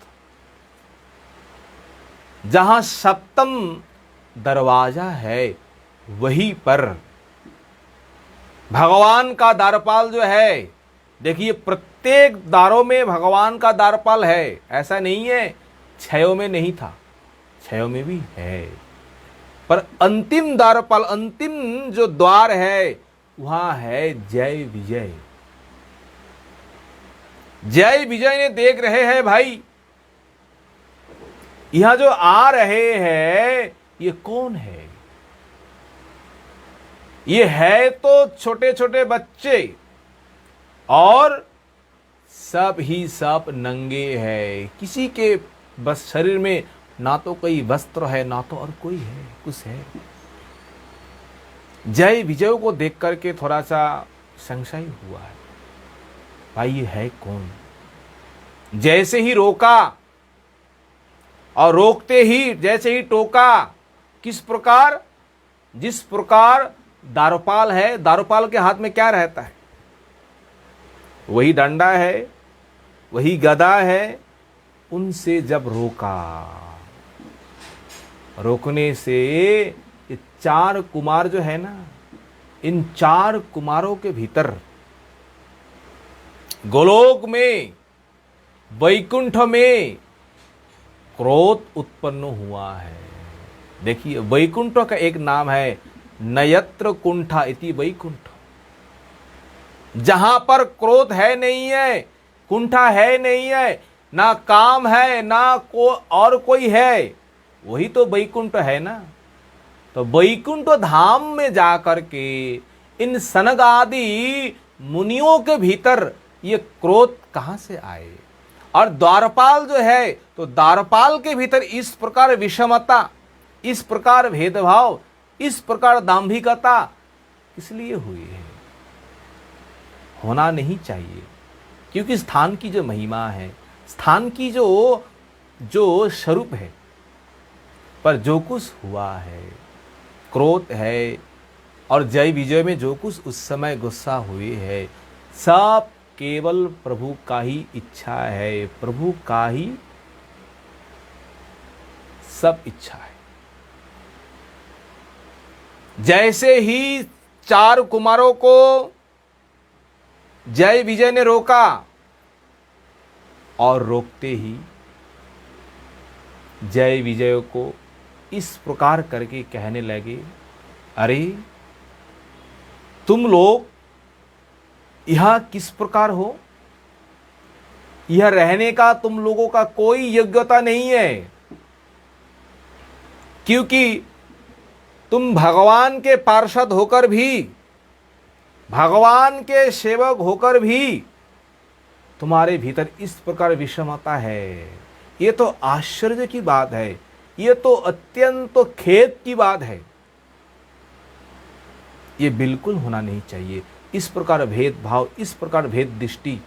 जहां 7वां दरवाजा है वहीं पर भगवान का द्वारपाल जो है, देखिए प्रत्येक द्वारों में भगवान का द्वारपाल है। ऐसा नहीं है 6 में नहीं था, 6 में भी है, पर अंतिम द्वारपाल, अंतिम जो द्वार है वहां है जय विजय। जय विजय ने देख रहे हैं भाई, यहां जो आ रहे हैं ये कौन है? ये है तो छोटे छोटे बच्चे, और सब ही सब नंगे हैं। किसी के बस शरीर में ना तो कोई वस्त्र है, ना तो और कोई है, कुछ है। जय विजय को देख करके थोड़ा सा संशय हुआ है, भाई ये है कौन? जैसे ही रोका और रोकते ही जैसे ही टोका, किस प्रकार? जिस प्रकार द्वारपाल है, द्वारपाल के हाथ में क्या रहता है? वही डंडा है, वही गदा है। उनसे जब रोका, रोकने से ये 4 कुमार जो है ना, इन 4 कुमारों के भीतर गोलोक में, वैकुंठ में क्रोध उत्पन्न हुआ है। देखिए वैकुंठ का एक नाम है नयत्र कुंठा इति वैकुंठ। जहां पर क्रोध है नहीं है, कुंठा है नहीं है, ना काम है, ना और कोई है, वही तो वैकुंठ है ना। तो वैकुंठ धाम में जाकर के इन सनग आदि मुनियों के भीतर ये क्रोध कहां से आए? और द्वारपाल जो है, तो द्वारपाल के भीतर इस प्रकार विषमता, इस प्रकार भेदभाव, इस प्रकार दांभिकता किस लिए हुई है? होना नहीं चाहिए, क्योंकि स्थान की जो महिमा है, स्थान की जो जो स्वरूप है, पर जो कुछ हुआ है, क्रोध है और जय विजय में जो कुछ उस समय गुस्सा हुए है, सब केवल प्रभु का ही इच्छा है, प्रभु का ही सब इच्छा है। जैसे ही 4 कुमारों को जय विजय ने रोका और रोकते ही जय विजय को इस प्रकार करके कहने लगे, अरे तुम लोग यहां किस प्रकार हो? यह रहने का तुम लोगों का कोई योग्यता नहीं है, क्योंकि तुम भगवान के पार्षद होकर भी, भगवान के सेवक होकर भी तुम्हारे भीतर इस प्रकार विषमता है। ये तो आश्चर्य की बात है, ये तो अत्यंत खेद की बात है। ये बिल्कुल होना नहीं चाहिए, इस प्रकार भेदभाव, इस प्रकार भेद दृष्टि।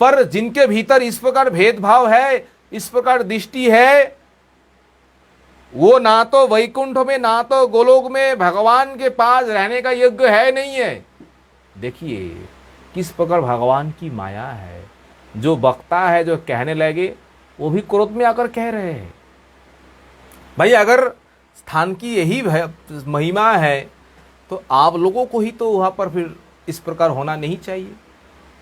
पर जिनके भीतर इस प्रकार भेदभाव है, इस प्रकार दृष्टि है, वो ना तो वैकुंठ में ना तो गोलोक में भगवान के पास रहने का योग्य है, नहीं है। देखिए किस प्रकार भगवान की माया है। जो बकता है, जो कहने लगे, वो भी क्रोध में आकर कह रहे हैं। भाई अगर स्थान की यही महिमा है तो आप लोगों को ही तो वहां पर फिर इस प्रकार होना नहीं चाहिए,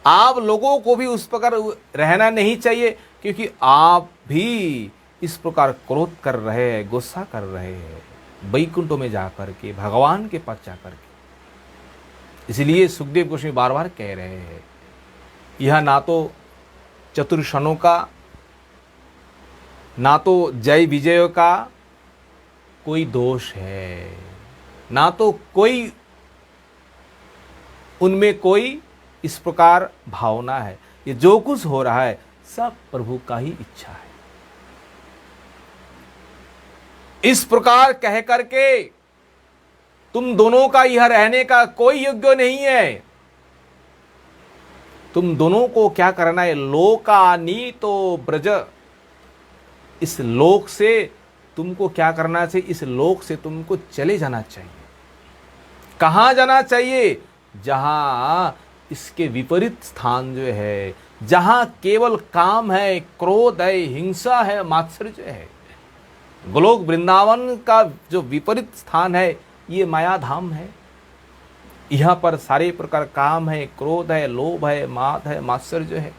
आप लोगों को भी उस प्रकार रहना नहीं चाहिए, क्योंकि आप भी इस प्रकार क्रोध कर रहे हैं, गुस्सा कर रहे हैं वैकुंठों में जाकर के, भगवान के पास जाकर के। इसलिए सुखदेव गोस्वामी बार बार कह रहे हैं, यह ना तो चतुर्षणों का, ना तो जय विजय का कोई दोष है, ना तो कोई उनमें कोई इस प्रकार भावना है। ये जो कुछ हो रहा है सब प्रभु का ही इच्छा है। इस प्रकार कह करके तुम दोनों का यह रहने का कोई योग्य नहीं है। तुम दोनों को क्या करना है? लोकानीतो ब्रज, इस लोक से तुमको क्या करना चाहिए? इस लोक से तुमको चले जाना चाहिए। कहां जाना चाहिए? जहां इसके विपरीत स्थान जो है, जहां केवल काम है, क्रोध है, हिंसा है, मात्सर्य है। गोलोक वृंदावन का जो विपरीत स्थान है ये माया धाम है। यहां पर सारे प्रकार काम है, क्रोध है, लोभ है, माद है, मात्सर्य है,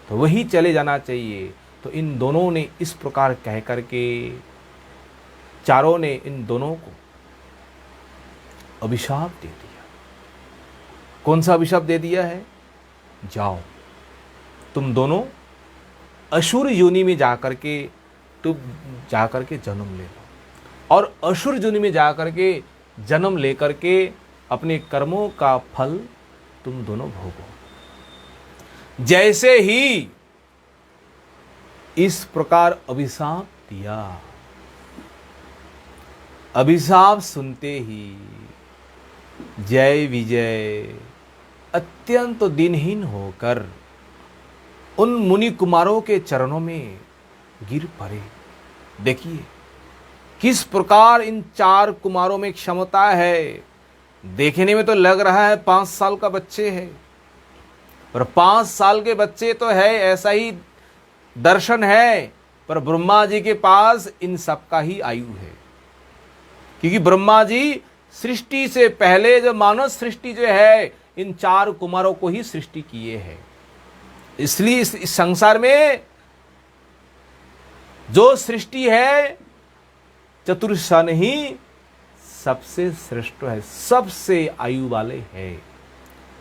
तो वही चले जाना चाहिए। तो इन दोनों ने इस प्रकार कह करके, चारों ने इन दोनों को अभिशाप दे दिया। कौन सा अभिशाप दे दिया है? जाओ तुम दोनों असुर योनि में जाकर के, तुम जाकर के जन्म ले लो और असुर योनि में जाकर के जन्म लेकर के अपने कर्मों का फल तुम दोनों भोगो। जैसे ही इस प्रकार अभिशाप दिया, अभिशाप सुनते ही जय विजय अत्यंत दिनहीन होकर उन मुनि कुमारों के चरणों में गिर पड़े। देखिए किस प्रकार इन 4 कुमारों में क्षमता है। देखने में तो लग रहा है 5 साल का बच्चे है, पर 5 साल के बच्चे तो है, ऐसा ही दर्शन है, पर ब्रह्मा जी के पास इन सब का ही आयु है। क्योंकि ब्रह्मा जी सृष्टि से पहले जो मानव सृष्टि जो है, इन 4 कुमारों को ही सृष्टि किए हैं। इसलिए इस संसार में जो सृष्टि है, चतुर्षण ही सबसे श्रेष्ठ है, सबसे आयु वाले है।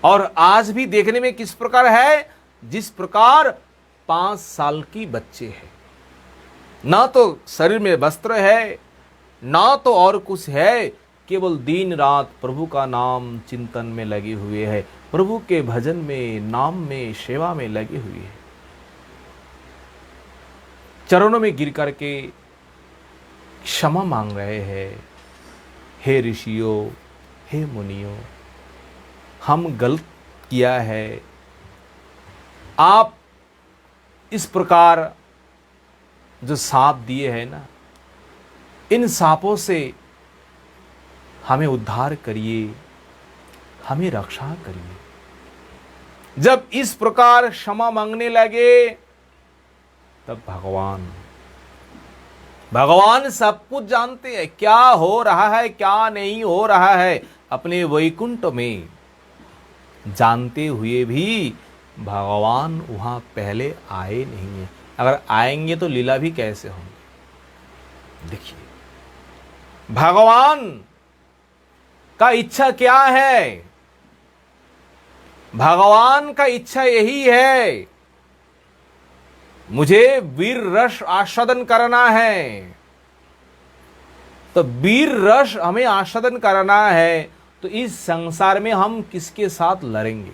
और आज भी देखने में किस प्रकार है? जिस प्रकार 5 साल की बच्चे हैं। ना तो शरीर में वस्त्र है, ना तो और कुछ है, केवल दिन रात प्रभु का नाम चिंतन में लगे हुए हैं, प्रभु के भजन में, नाम में, सेवा में लगे हुए हैं। चरणों में गिर करके क्षमा मांग रहे हैं, हे ऋषियों, हे मुनियों, हम गलत किया है, आप इस प्रकार जो सांप दिए हैं ना, इन सांपों से हमें उद्धार करिए, हमें रक्षा करिए। जब इस प्रकार क्षमा मांगने लगे तब भगवान सब कुछ जानते हैं, क्या हो रहा है क्या नहीं हो रहा है, अपने वैकुंठ में जानते हुए भी भगवान वहां पहले आए नहीं है। अगर आएंगे तो लीला भी कैसे होंगे। देखिए भगवान का इच्छा क्या है, भगवान का इच्छा यही है, मुझे वीर रस आस्वादन करना है। तो वीर रस हमें आस्वादन करना है तो इस संसार में हम किसके साथ लड़ेंगे।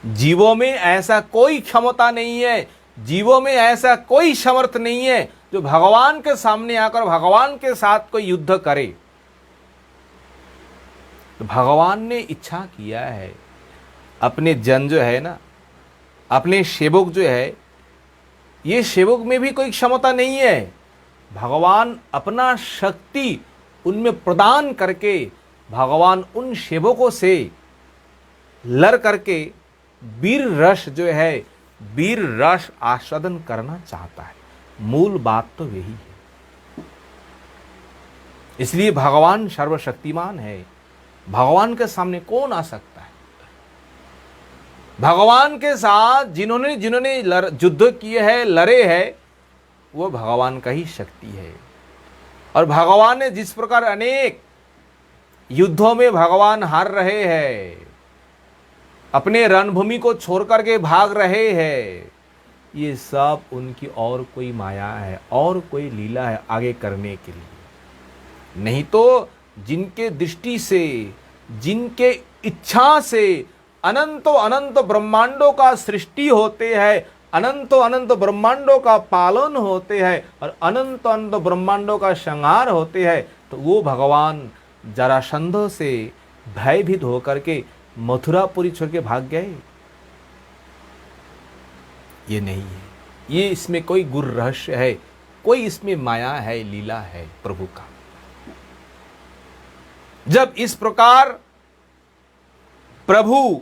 जीवों में ऐसा कोई क्षमता नहीं है, जीवों में ऐसा कोई समर्थ नहीं है जो भगवान के सामने आकर भगवान के साथ कोई युद्ध करे। तो भगवान ने इच्छा किया है, अपने जन जो है ना, अपने सेवक जो है, ये सेवक में भी कोई क्षमता नहीं है। भगवान अपना शक्ति उनमें प्रदान करके भगवान उन सेवकों से लड़ करके वीर रस जो है, वीर रस आस्वादन करना चाहता है। मूल बात तो यही है। इसलिए भगवान सर्वशक्तिमान है, भगवान के सामने कौन आ सकता है। भगवान के साथ जिन्होंने जिन्होंने युद्ध किए हैं, लड़े हैं, वो भगवान का ही शक्ति है। और भगवान ने जिस प्रकार अनेक युद्धों में भगवान हार रहे हैं, अपने रणभूमि को छोड़ करके भाग रहे हैं, ये सब उनकी और कोई माया है और कोई लीला है आगे करने के लिए। नहीं तो जिनके दृष्टि से, जिनके इच्छा से अनंतो अनंत ब्रह्मांडों का सृष्टि होते हैं, अनंतो अनंत ब्रह्मांडों का पालन होते हैं और अनंत अनंत ब्रह्मांडों का संहार होते हैं, तो वो भगवान जरासंध से भयभीत होकर के मथुरापुरी छोड़ के भाग गए। ये नहीं है, ये इसमें कोई गुर रहस्य है, कोई इसमें माया है, लीला है प्रभु का। जब इस प्रकार प्रभु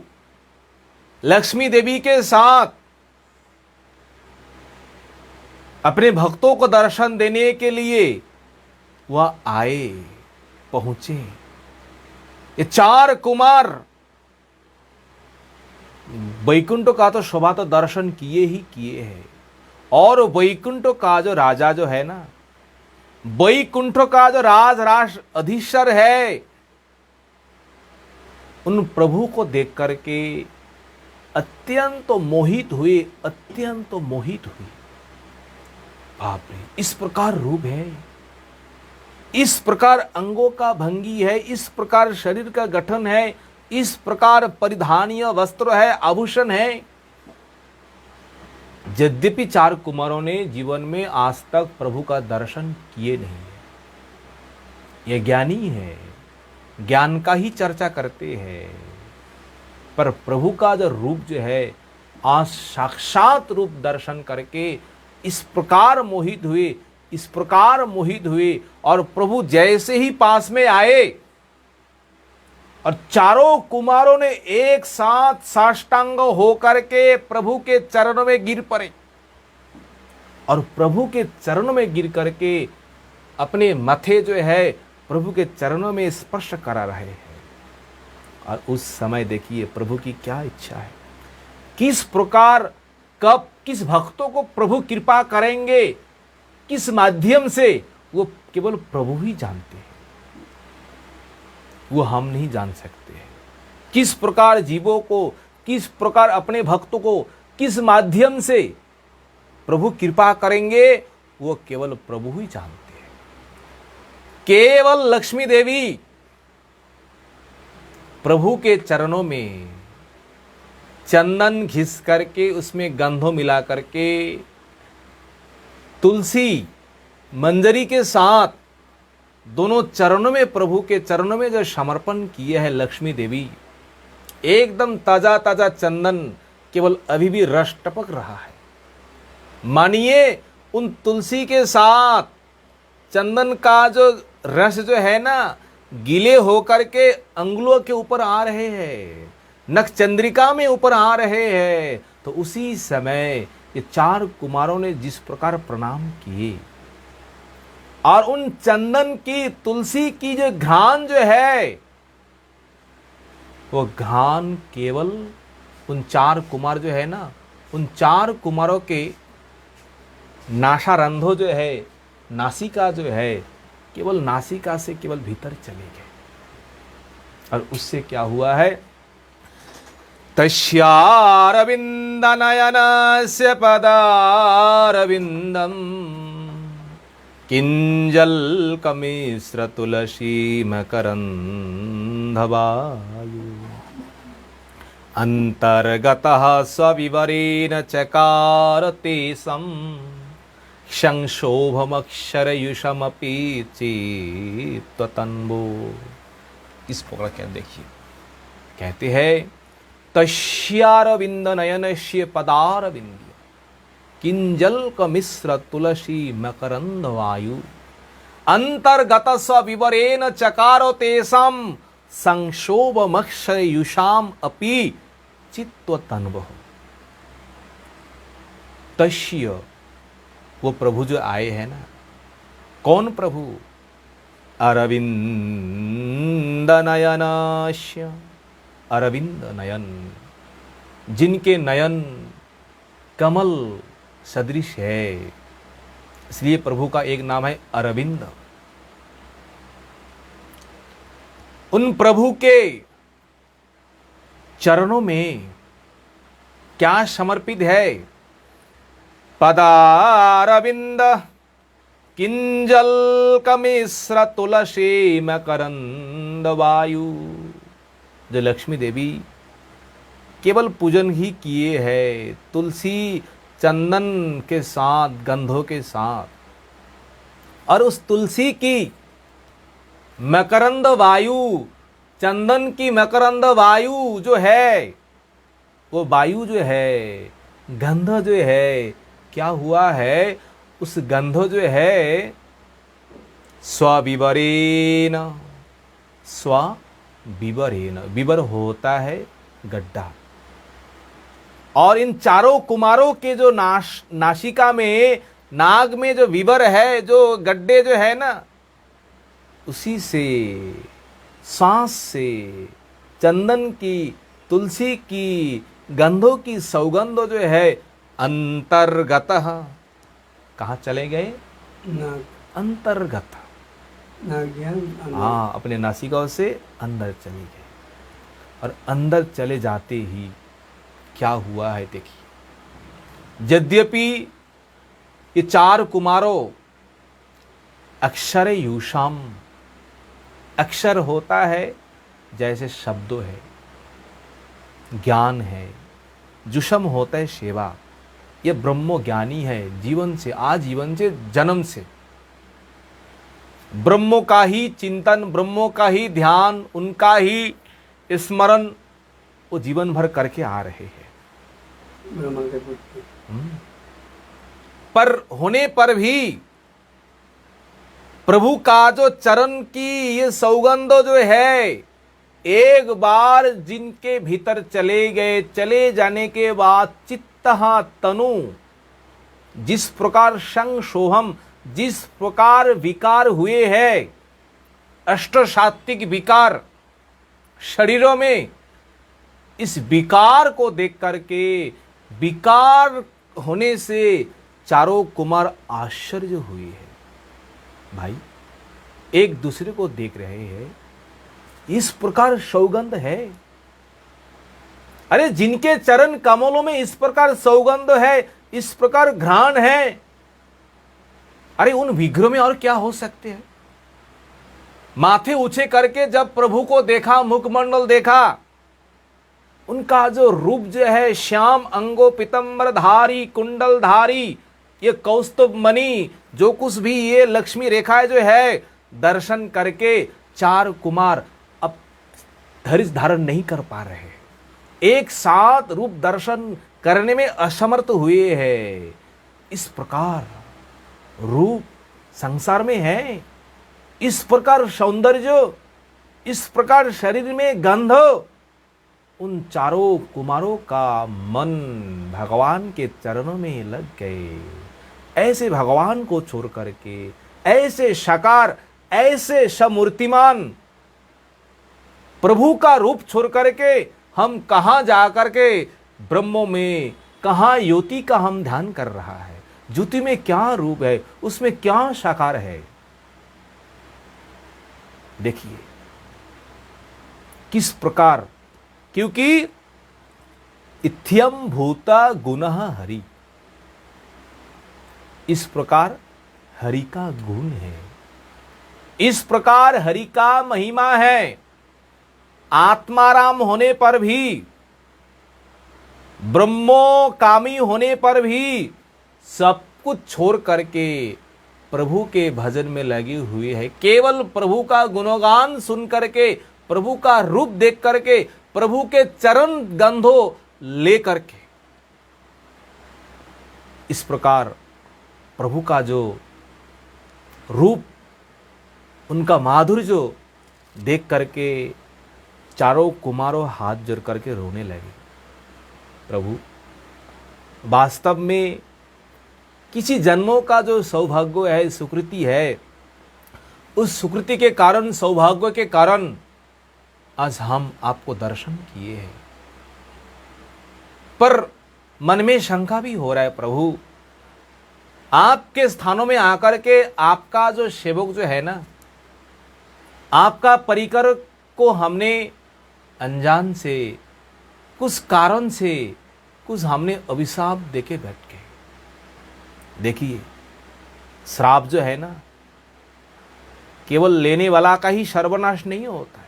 लक्ष्मी देवी के साथ अपने भक्तों को दर्शन देने के लिए वह आए, पहुंचे, ये चार कुमार वैकुंठ का तो शोभा तो दर्शन किए ही किए हैं। और वैकुंठ का जो राजा जो है ना, वैकुंठ का जो राज अधीश्वर है, उन प्रभु को देख करके अत्यंत मोहित हुए, अत्यंत मोहित हुए। बाप रे, इस प्रकार रूप है, इस प्रकार अंगों का भंगी है, इस प्रकार शरीर का गठन है, इस प्रकार परिधानीय वस्त्र है, आभूषण है। यद्यपि चार कुमारों ने जीवन में आज तक प्रभु का दर्शन किए नहीं है, ये ज्ञानी है, ज्ञान का ही चर्चा करते हैं, पर प्रभु का जो रूप जो है, आज साक्षात रूप दर्शन करके इस प्रकार मोहित हुए, इस प्रकार मोहित हुए। और प्रभु जैसे ही पास में आए और चारों कुमारों ने एक साथ साष्टांग होकर के प्रभु के चरणों में गिर पड़े और प्रभु के चरणों में गिर करके अपने माथे जो है प्रभु के चरणों में स्पर्श करा रहे हैं। और उस समय देखिए प्रभु की क्या इच्छा है, किस प्रकार कब किस भक्तों को प्रभु कृपा करेंगे, किस माध्यम से, वो केवल प्रभु ही जानते हैं, वो हम नहीं जान सकते हैं। किस प्रकार जीवों को, किस प्रकार अपने भक्तों को किस माध्यम से प्रभु कृपा करेंगे, वो केवल प्रभु ही जानते हैं। केवल लक्ष्मी देवी प्रभु के चरणों में चंदन घिस करके उसमें गंधो मिला करके तुलसी मंजरी के साथ दोनों चरणों में, प्रभु के चरणों में जो समर्पण किए हैं लक्ष्मी देवी, एकदम ताजा ताजा चंदन केवल अभी भी रस टपक रहा है। मानिए उन तुलसी के साथ चंदन का जो रस जो है ना, गीले होकर के अंगुलों के ऊपर आ रहे हैं, नख चंद्रिका में ऊपर आ रहे हैं। तो उसी समय ये 4 कुमारों ने जिस प्रकार प्रणाम किए, और उन चंदन की, तुलसी की जो घ्राण जो है, वो घ्राण केवल उन 4 कुमार जो है ना, उन 4 कुमारों के नासारंधो जो है, नासिका जो है, केवल नासिका से केवल भीतर चले गए। और उससे क्या हुआ है? तस्यारविंद नयनस्य पदारविंदम किंजल्कमिश्र तुलसी मकरंधवायु अंतर्गतः सविवरेण चकार तेषं संक्षोभमक्षरयुषमपि चित्ततन्वो। इस प्रकार क्या देखिए, कहते हैं तस्यारविंद नयनस्य पदारविंद किंजल्कमिश्र तुलसी मकरंद वायु अंतर्गत सविवरेण चकारो तेषां संक्षोभमक्षरयुषाम अपि चित्ततन्वः। तस्य, वो प्रभु जो आए हैं ना, कौन प्रभु? अरविंद नयनास्य, अरविंद नयन, जिनके नयन कमल सदृश है, इसलिए प्रभु का एक नाम है अरविंद। उन प्रभु के चरणों में क्या समर्पित है? पदारविंद किंजल्कमिश्र तुलसी मकरंद वायु। जो लक्ष्मी देवी केवल पूजन ही किए हैं, तुलसी चंदन के साथ, गंधों के साथ, और उस तुलसी की मकरंद वायु, चंदन की मकरंद वायु जो है, वो वायु जो है, गंध जो है, क्या हुआ है? उस गंध जो है स्वविवरेण, स्वविवरेण, विवर होता है गड्ढा। और इन 4 कुमारों के जो नासिका में, नाग में जो विवर है, जो गड्ढे जो है ना, उसी से, सांस से, चंदन की, तुलसी की, गंधों की सौगंध जो है अंतर्गतः, कहाँ चले गए? अंतर्गत, हाँ, अपने नासिकाओं से अंदर चले गए। और अंदर चले जाते ही क्या हुआ है देखिए। यद्यपि ये 4 कुमारों अक्षर युषाम, अक्षर होता है जैसे शब्दों है, ज्ञान है, जुषम होता है सेवा। ये ब्रह्म ज्ञानी है, जीवन से, आजीवन से, जन्म से ब्रह्मों का ही चिंतन, ब्रह्मों का ही ध्यान, उनका ही स्मरण वो जीवन भर करके आ रहे हैं। पर होने पर भी प्रभु का जो चरण की ये सौगंध जो है, एक बार जिनके भीतर चले गए, चले जाने के बाद चित्तः तनु, जिस प्रकार संक्षोभम, जिस प्रकार विकार हुए हैं, अष्टसात्विक विकार शरीरों में, इस विकार को देख करके, विकार होने से 4 कुमार आश्चर्य हुए हैं। भाई एक दूसरे को देख रहे हैं, इस प्रकार सौगंध है। अरे जिनके चरण कमलों में इस प्रकार सौगंध है, इस प्रकार घ्राण है, अरे उन विग्रह में और क्या हो सकते हैं? माथे ऊंचे करके जब प्रभु को देखा, मुखमंडल देखा, उनका जो रूप जो है, श्याम अंगो पितंबर धारी, कुंडल धारी, ये कौस्तुभ मणि, जो कुछ भी ये लक्ष्मी रेखाएं जो है, दर्शन करके 4 कुमार अब धैर्य धारण नहीं कर पा रहे। एक साथ रूप दर्शन करने में असमर्थ हुए हैं। इस प्रकार रूप संसार में है, इस प्रकार सौंदर्य, इस प्रकार शरीर में गंध, उन चारों कुमारों का मन भगवान के चरणों में लग गए। ऐसे भगवान को छोड़ करके, ऐसे साकार, ऐसे समूर्तिमान प्रभु का रूप छोड़ करके हम कहां जा करके ब्रह्मों में, कहां ज्योति का हम ध्यान कर रहा है। ज्योति में क्या रूप है, उसमें क्या साकार है। देखिए किस प्रकार, क्योंकि इत्थ्यम भूता गुणः हरि, इस प्रकार हरि का गुण है, इस प्रकार हरि का महिमा है। आत्माराम होने पर भी, ब्रह्मोकामी होने पर भी सब कुछ छोड़ करके प्रभु के भजन में लगी हुई है। केवल प्रभु का गुणगान सुन करके, प्रभु का रूप देख करके, प्रभु के चरण गंधो ले करके, इस प्रकार प्रभु का जो रूप, उनका माधुर्य जो देख करके चारों कुमारों हाथ जोड़ करके रोने लगे। प्रभु वास्तव में किसी जन्मों का जो सौभाग्य है, सुकृति है, उस सुकृति के कारण, सौभाग्य के कारण आज हम आपको दर्शन किए हैं। पर मन में शंका भी हो रहा है, प्रभु आपके स्थानों में आकर के आपका जो सेवक जो है ना, आपका परिकर को हमने अनजान से, कुछ कारण से, कुछ हमने अभिशाप देके बैठ गए। देखिए श्राप जो है ना, केवल लेने वाला का ही सर्वनाश नहीं होता है,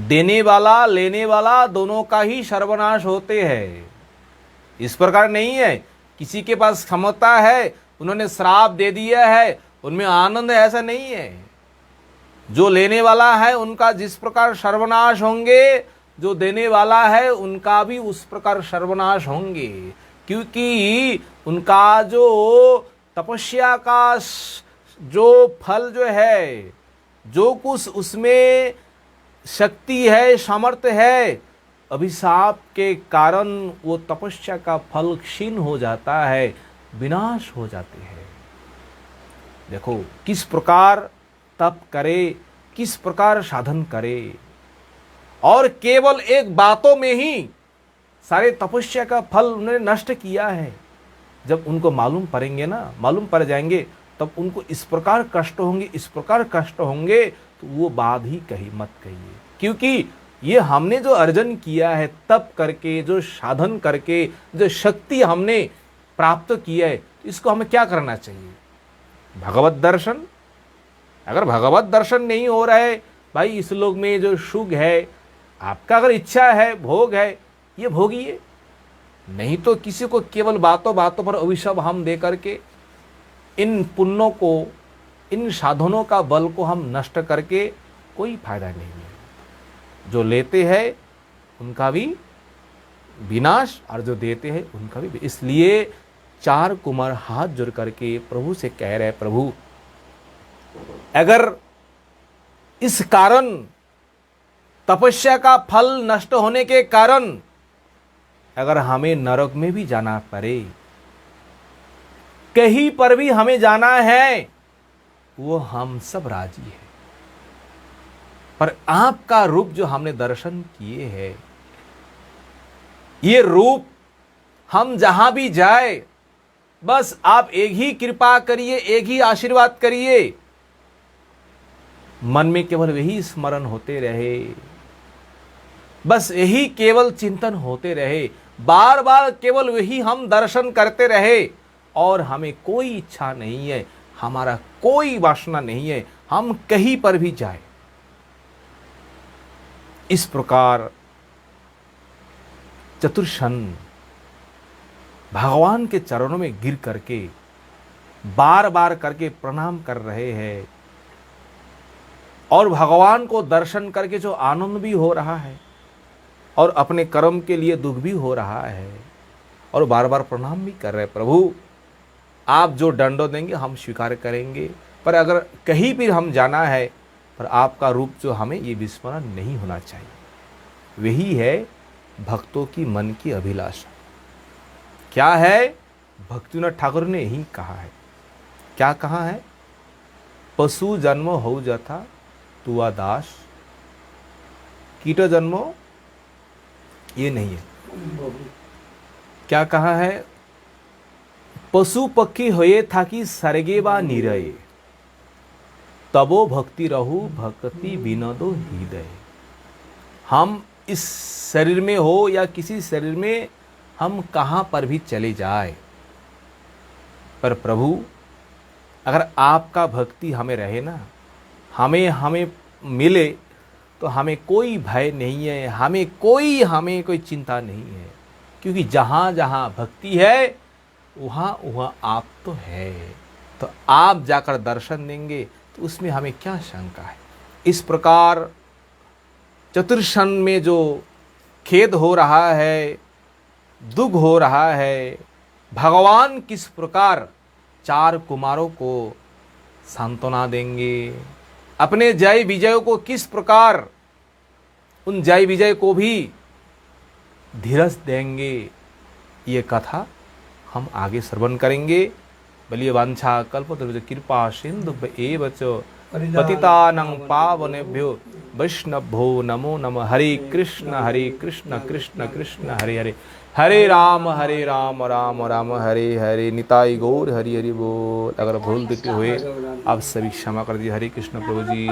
देने वाला लेने वाला दोनों का ही सर्वनाश होते हैं। इस प्रकार नहीं है किसी के पास क्षमता है, उन्होंने श्राप दे दिया है, उनमें आनंद है, ऐसा नहीं है। जो लेने वाला है उनका जिस प्रकार सर्वनाश होंगे, जो देने वाला है उनका भी उस प्रकार सर्वनाश होंगे। क्योंकि उनका जो तपस्या का जो फल जो है, जो कुछ उसमें शक्ति है, सामर्थ्य है, अभिशाप के कारण वो तपस्या का फल क्षीण हो जाता है, विनाश हो जाते हैं। देखो किस प्रकार तप करे, किस प्रकार साधन करे, और केवल एक बातों में ही सारे तपस्या का फल उन्होंने नष्ट किया है। जब उनको मालूम पड़ेंगे ना, मालूम पड़ जाएंगे, तब उनको इस प्रकार कष्ट होंगे, इस प्रकार कष्ट होंगे, तो वो बात ही कही मत कहिए। क्योंकि ये हमने जो अर्जन किया है, तप करके, जो साधन करके, जो शक्ति हमने प्राप्त की है, तो इसको हमें क्या करना चाहिए? भगवत दर्शन। अगर भगवत दर्शन नहीं हो रहा है भाई, इस लोक में जो सुख है, आपका अगर इच्छा है, भोग है, ये भोगिए। नहीं तो किसी को केवल बातों बातों पर अभिशाप हम दे करके इन पुण्यों को, इन साधनों का बल को हम नष्ट करके कोई फायदा नहीं है। जो लेते हैं उनका भी विनाश, और जो देते हैं उनका भी। इसलिए चार कुमार हाथ जोड़ करके प्रभु से कह रहे, प्रभु अगर इस कारण, तपस्या का फल नष्ट होने के कारण, अगर हमें नरक में भी जाना पड़े, कहीं पर भी हमें जाना है, वो हम सब राजी हैं। पर आपका रूप जो हमने दर्शन किए हैं, ये रूप हम जहां भी जाए, बस आप एक ही कृपा करिए, एक ही आशीर्वाद करिए, मन में केवल वही स्मरण होते रहे, बस यही केवल चिंतन होते रहे, बार बार केवल वही हम दर्शन करते रहे, और हमें कोई इच्छा नहीं है, हमारा कोई वासना नहीं है, हम कहीं पर भी जाए। इस प्रकार चतुर्शन भगवान के चरणों में गिर करके बार बार करके प्रणाम कर रहे हैं, और भगवान को दर्शन करके जो आनंद भी हो रहा है, और अपने कर्म के लिए दुख भी हो रहा है और बार बार प्रणाम भी कर रहे हैं, प्रभु आप जो दंड देंगे हम स्वीकार करेंगे, पर अगर कहीं भी हम जाना है पर आपका रूप जो हमें ये विस्मरण नहीं होना चाहिए। वही है भक्तों की मन की अभिलाषा। क्या है? भक्तिनाथ ठाकुर ने यही कहा है। क्या कहा है? पशु जन्म हो जाता तुआ दास, कीट जन्म ये नहीं है। क्या कहा है? पशु पक्षी होए था कि सर्गे बा निरये, तबो भक्ति रहु भक्ति विनोदो हृदय। हम इस शरीर में हो या किसी शरीर में हम कहाँ पर भी चले जाए, पर प्रभु अगर आपका भक्ति हमें रहे ना, हमें मिले तो हमें कोई भय नहीं है, हमें कोई चिंता नहीं है, क्योंकि जहाँ जहाँ भक्ति है वहाँ वहाँ आप तो है। तो आप जाकर दर्शन देंगे तो उसमें हमें क्या शंका है। इस प्रकार चतुर्षण में जो खेद हो रहा है, दुख हो रहा है, भगवान किस प्रकार चार कुमारों को सांत्वना देंगे, अपने जय विजय को किस प्रकार उन जय विजय को भी धीरज देंगे, ये कथा हम आगे श्रवण करेंगे। बलिए वांछा कल्पतरुज कृपा सिंधु एव च पतितानां पावनेभ्यो वैष्णवो नमो नमः। हरे कृष्ण कृष्ण कृष्ण हरे हरे, हरे राम राम राम हरे हरे। निताई गौर हरि हरि बोल। अगर भूल देते हुए आप सभी क्षमा कर दिए। हरे कृष्ण प्रभु जी।